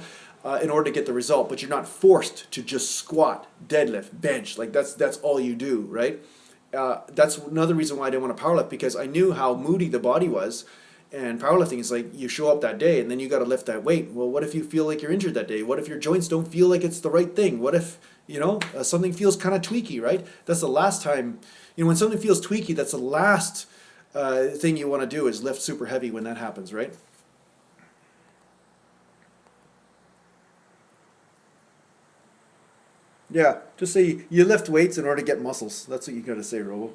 in order to get the result. But you're not forced to just squat, deadlift, bench. Like that's all you do, right? That's another reason why I didn't want to powerlift because I knew how moody the body was. And powerlifting is like you show up that day and then you got to lift that weight. Well, what if you feel like you're injured that day? What if your joints don't feel like it's the right thing? What if, you know, something feels kind of tweaky, right? That's the last time, you know, when something feels tweaky, that's the last thing you want to do is lift super heavy when that happens, right? Yeah, just say you lift weights in order to get muscles. That's what you got to say, Robo.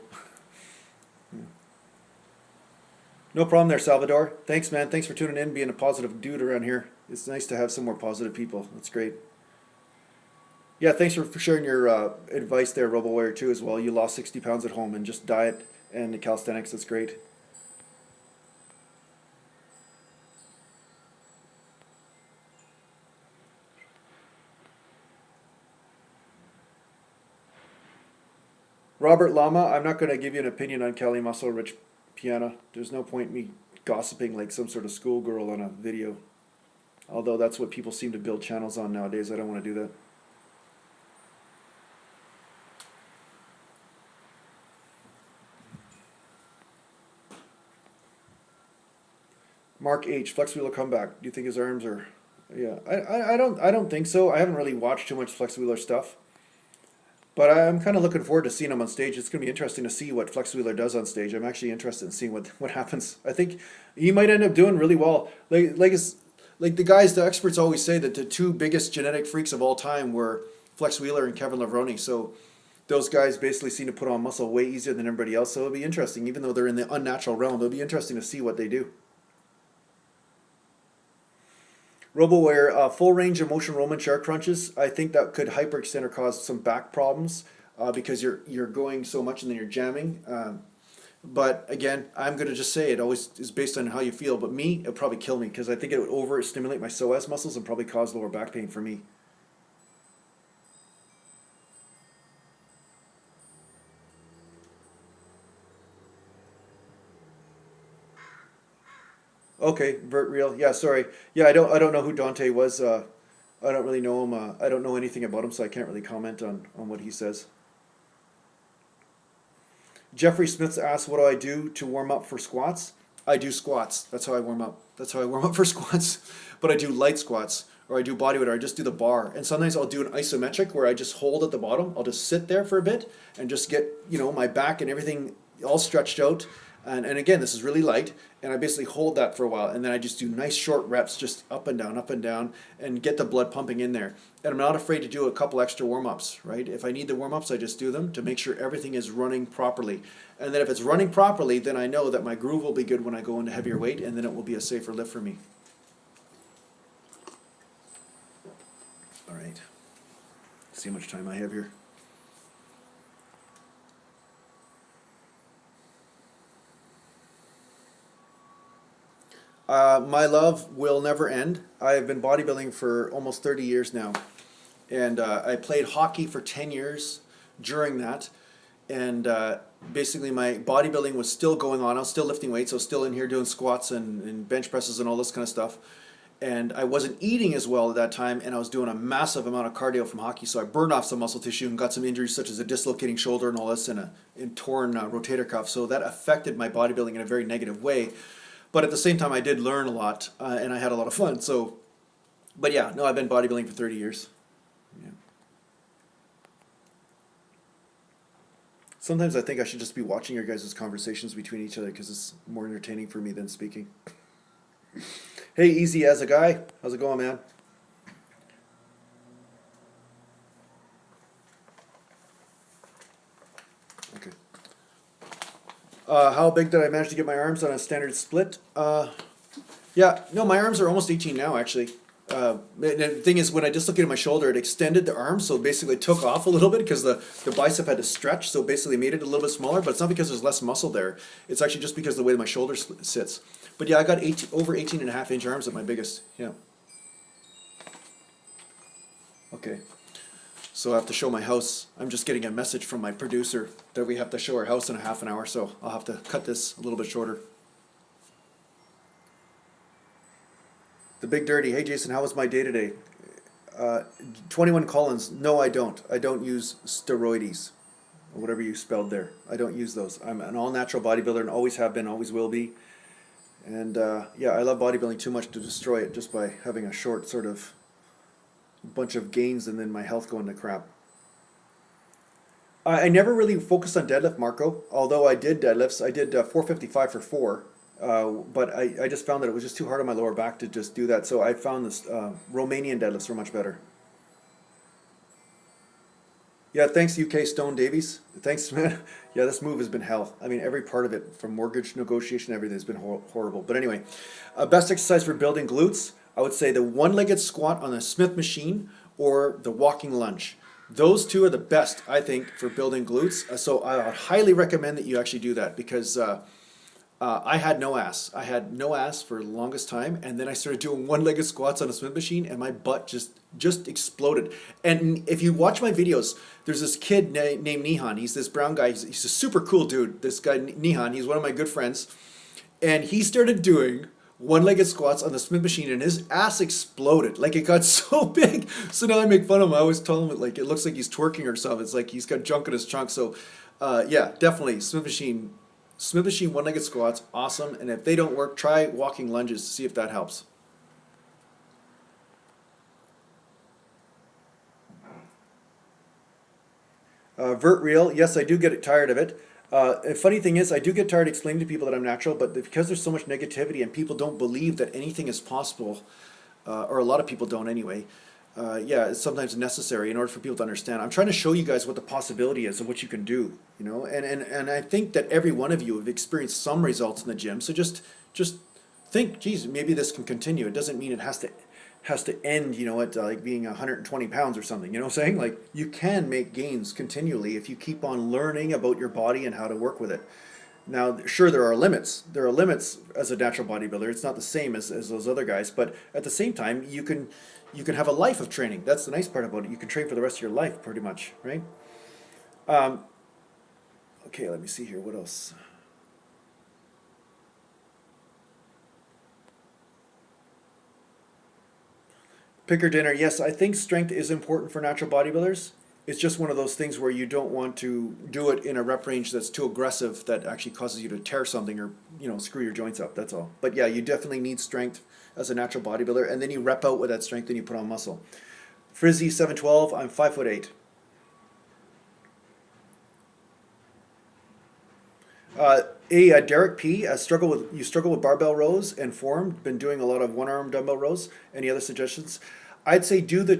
No problem there, Salvador. Thanks, man. Thanks for tuning in, being a positive dude around here. It's nice to have some more positive people. That's great. Yeah, thanks for sharing your advice there, RoboWarrior, too, as well. You lost 60 pounds at home and just diet and the calisthenics. That's great. Robert Lama, I'm not going to give you an opinion on Kelly Muscle Rich Piana. There's no point in me gossiping like some sort of schoolgirl on a video. Although that's what people seem to build channels on nowadays. I don't want to do that. Mark H. Flex Wheeler comeback. Do you think his arms are? Yeah, I don't think so. I haven't really watched too much Flex Wheeler stuff, but I'm kind of looking forward to seeing him on stage. It's going to be interesting to see what Flex Wheeler does on stage. I'm actually interested in seeing what happens. I think he might end up doing really well. Like the guys, the experts always say that the two biggest genetic freaks of all time were Flex Wheeler and Kevin Levrone. So those guys basically seem to put on muscle way easier than everybody else. So it'll be interesting, even though they're in the unnatural realm. It'll be interesting to see what they do. RoboWare, full range of motion Roman chair crunches. I think that could hyperextend or cause some back problems because you're going so much and then you're jamming. But again, I'm gonna just say it always is based on how you feel. But me, it'll probably kill me because I think it would overstimulate my psoas muscles and probably cause lower back pain for me. Okay, Vert Real. Yeah, sorry. Yeah, I don't know who Dante was. I don't really know him. I don't know anything about him, so I can't really comment on what he says. Jeffrey Smith asks, "What do I do to warm up for squats?" I do squats. That's how I warm up. That's how I warm up for squats. But I do light squats, or I do bodyweight, or I just do the bar. And sometimes I'll do an isometric where I just hold at the bottom. I'll just sit there for a bit and just get my back and everything all stretched out. And again, this is really light, and I basically hold that for a while, and then I just do nice short reps, just up and down, and get the blood pumping in there. And I'm not afraid to do a couple extra warm-ups, right? If I need the warm-ups, I just do them to make sure everything is running properly. And then if it's running properly, then I know that my groove will be good when I go into heavier weight, and then it will be a safer lift for me. All right. See how much time I have here. My love will never end. I have been bodybuilding for almost 30 years now. And I played hockey for 10 years during that. And basically my bodybuilding was still going on. I was still lifting weights. I was still in here doing squats and bench presses and all this kind of stuff. And I wasn't eating as well at that time, and I was doing a massive amount of cardio from hockey. So I burned off some muscle tissue and got some injuries such as a dislocating shoulder and all this and a torn rotator cuff. So that affected my bodybuilding in a very negative way. But at the same time, I did learn a lot, and I had a lot of fun. So, but yeah, no, I've been bodybuilding for 30 years. Yeah. Sometimes I think I should just be watching your guys' conversations between each other because it's more entertaining for me than speaking. Hey, Easy as a guy. How's it going, man? Okay. How big did I manage to get my arms on a standard split? Yeah, no, my arms are almost 18 now, actually. And the thing is, when I dislocated my shoulder, it extended the arm, so basically it took off a little bit because the bicep had to stretch, so basically made it a little bit smaller, but it's not because there's less muscle there. It's actually just because of the way my shoulder sits. But yeah, I got over 18 and a half inch arms at my biggest, yeah. Okay, so I have to show my house. I'm just getting a message from my producer that we have to show our house in a half an hour, so I'll have to cut this a little bit shorter. The Big Dirty, hey Jason, how was my day today? 21 Collins, no I don't. I don't use steroids, or whatever you spelled there. I don't use those. I'm an all-natural bodybuilder and always have been, always will be. And yeah, I love bodybuilding too much to destroy it just by having a short sort of bunch of gains and then my health going to crap. I never really focused on deadlift, Marco, although I did deadlifts. I did 455 for 4. But I just found that it was just too hard on my lower back to just do that. So I found this Romanian deadlifts were much better. Yeah, thanks UK Stone Davies. Thanks, man. Yeah, this move has been hell. I mean, every part of it, from mortgage negotiation, everything has been horrible. But anyway, best exercise for building glutes, I would say the one-legged squat on a Smith machine or the walking lunge. Those two are the best, I think, for building glutes. So I would highly recommend that you actually do that because I had no ass. I had no ass for the longest time, and then I started doing one-legged squats on a Smith machine, and my butt just exploded. And if you watch my videos, there's this kid named Nihan. He's this brown guy. He's a super cool dude. This guy Nihan. He's one of my good friends, and he started doing one-legged squats on the Smith machine, and his ass exploded. Like, it got so big. So now I make fun of him. I always tell him like it looks like he's twerking or something. It's like he's got junk in his trunk. So yeah, definitely Smith machine one-legged squats, awesome. And if they don't work, try walking lunges to see if that helps. Vert Reel, yes, I do get tired of it. A funny thing is, I do get tired explaining to people that I'm natural, but because there's so much negativity and people don't believe that anything is possible, or a lot of people don't anyway, yeah, it's sometimes necessary in order for people to understand. I'm trying to show you guys what the possibility is of what you can do, you know, and I think that every one of you have experienced some results in the gym. So just think, geez, maybe this can continue. It doesn't mean it has to end, you know, at like being 120 pounds or something. You know what I'm saying? Like, you can make gains continually if you keep on learning about your body and how to work with it. Now, sure, there are limits. There are limits as a natural bodybuilder. It's not the same as those other guys, but at the same time, you can have a life of training. That's the nice part about it. You can train for the rest of your life, pretty much, right? Okay, let me see here. What else? Picker dinner. Yes, I think strength is important for natural bodybuilders. It's just one of those things where you don't want to do it in a rep range that's too aggressive that actually causes you to tear something or, you know, screw your joints up. That's all. But yeah, you definitely need strength as a natural bodybuilder, and then you rep out with that strength and you put on muscle. Frizzy 712, I'm 5'8". Derek P, you struggle with barbell rows and form. Been doing a lot of one-arm dumbbell rows. Any other suggestions? I'd say do the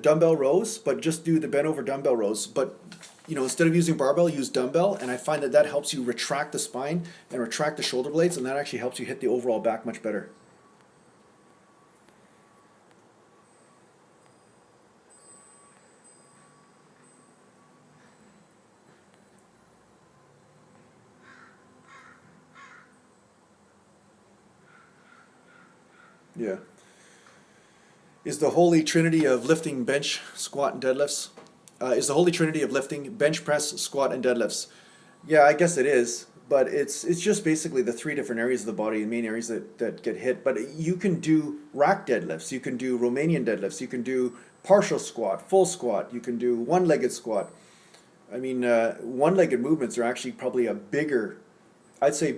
dumbbell rows, but just do the bent over dumbbell rows. But you know, instead of using barbell, use dumbbell, and I find that helps you retract the spine and retract the shoulder blades, and that actually helps you hit the overall back much better. Yeah. Is the holy trinity of lifting bench, squat, and deadlifts? Is the holy trinity of lifting bench press, squat, and deadlifts? Yeah, I guess it is, but it's just basically the three different areas of the body, the main areas that get hit. But you can do rack deadlifts, you can do Romanian deadlifts, you can do partial squat, full squat, you can do one-legged squat. I mean, one-legged movements are actually probably I'd say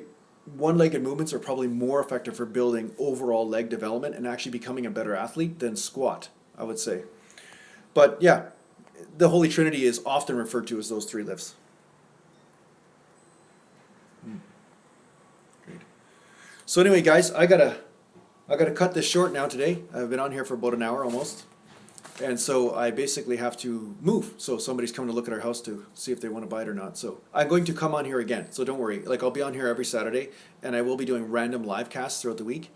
one-legged movements are probably more effective for building overall leg development and actually becoming a better athlete than squat, I would say. But yeah, the Holy Trinity is often referred to as those three lifts. Great. So anyway, guys, I gotta cut this short now today. I've been on here for about an hour almost. And so I basically have to move. So somebody's coming to look at our house to see if they want to buy it or not. So I'm going to come on here again. So don't worry. Like I'll be on here every Saturday, and I will be doing random live casts throughout the week.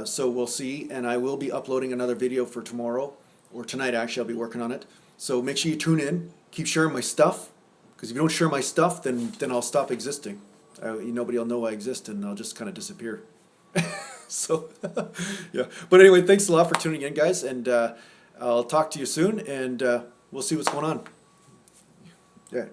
So we'll see. And I will be uploading another video for tomorrow, or tonight actually. I'll be working on it. So make sure you tune in. Keep sharing my stuff. Because if you don't share my stuff, then I'll stop existing. Nobody will know I exist, and I'll just kind of disappear. So, yeah. But anyway, thanks a lot for tuning in, guys. And I'll talk to you soon, and we'll see what's going on. Yeah.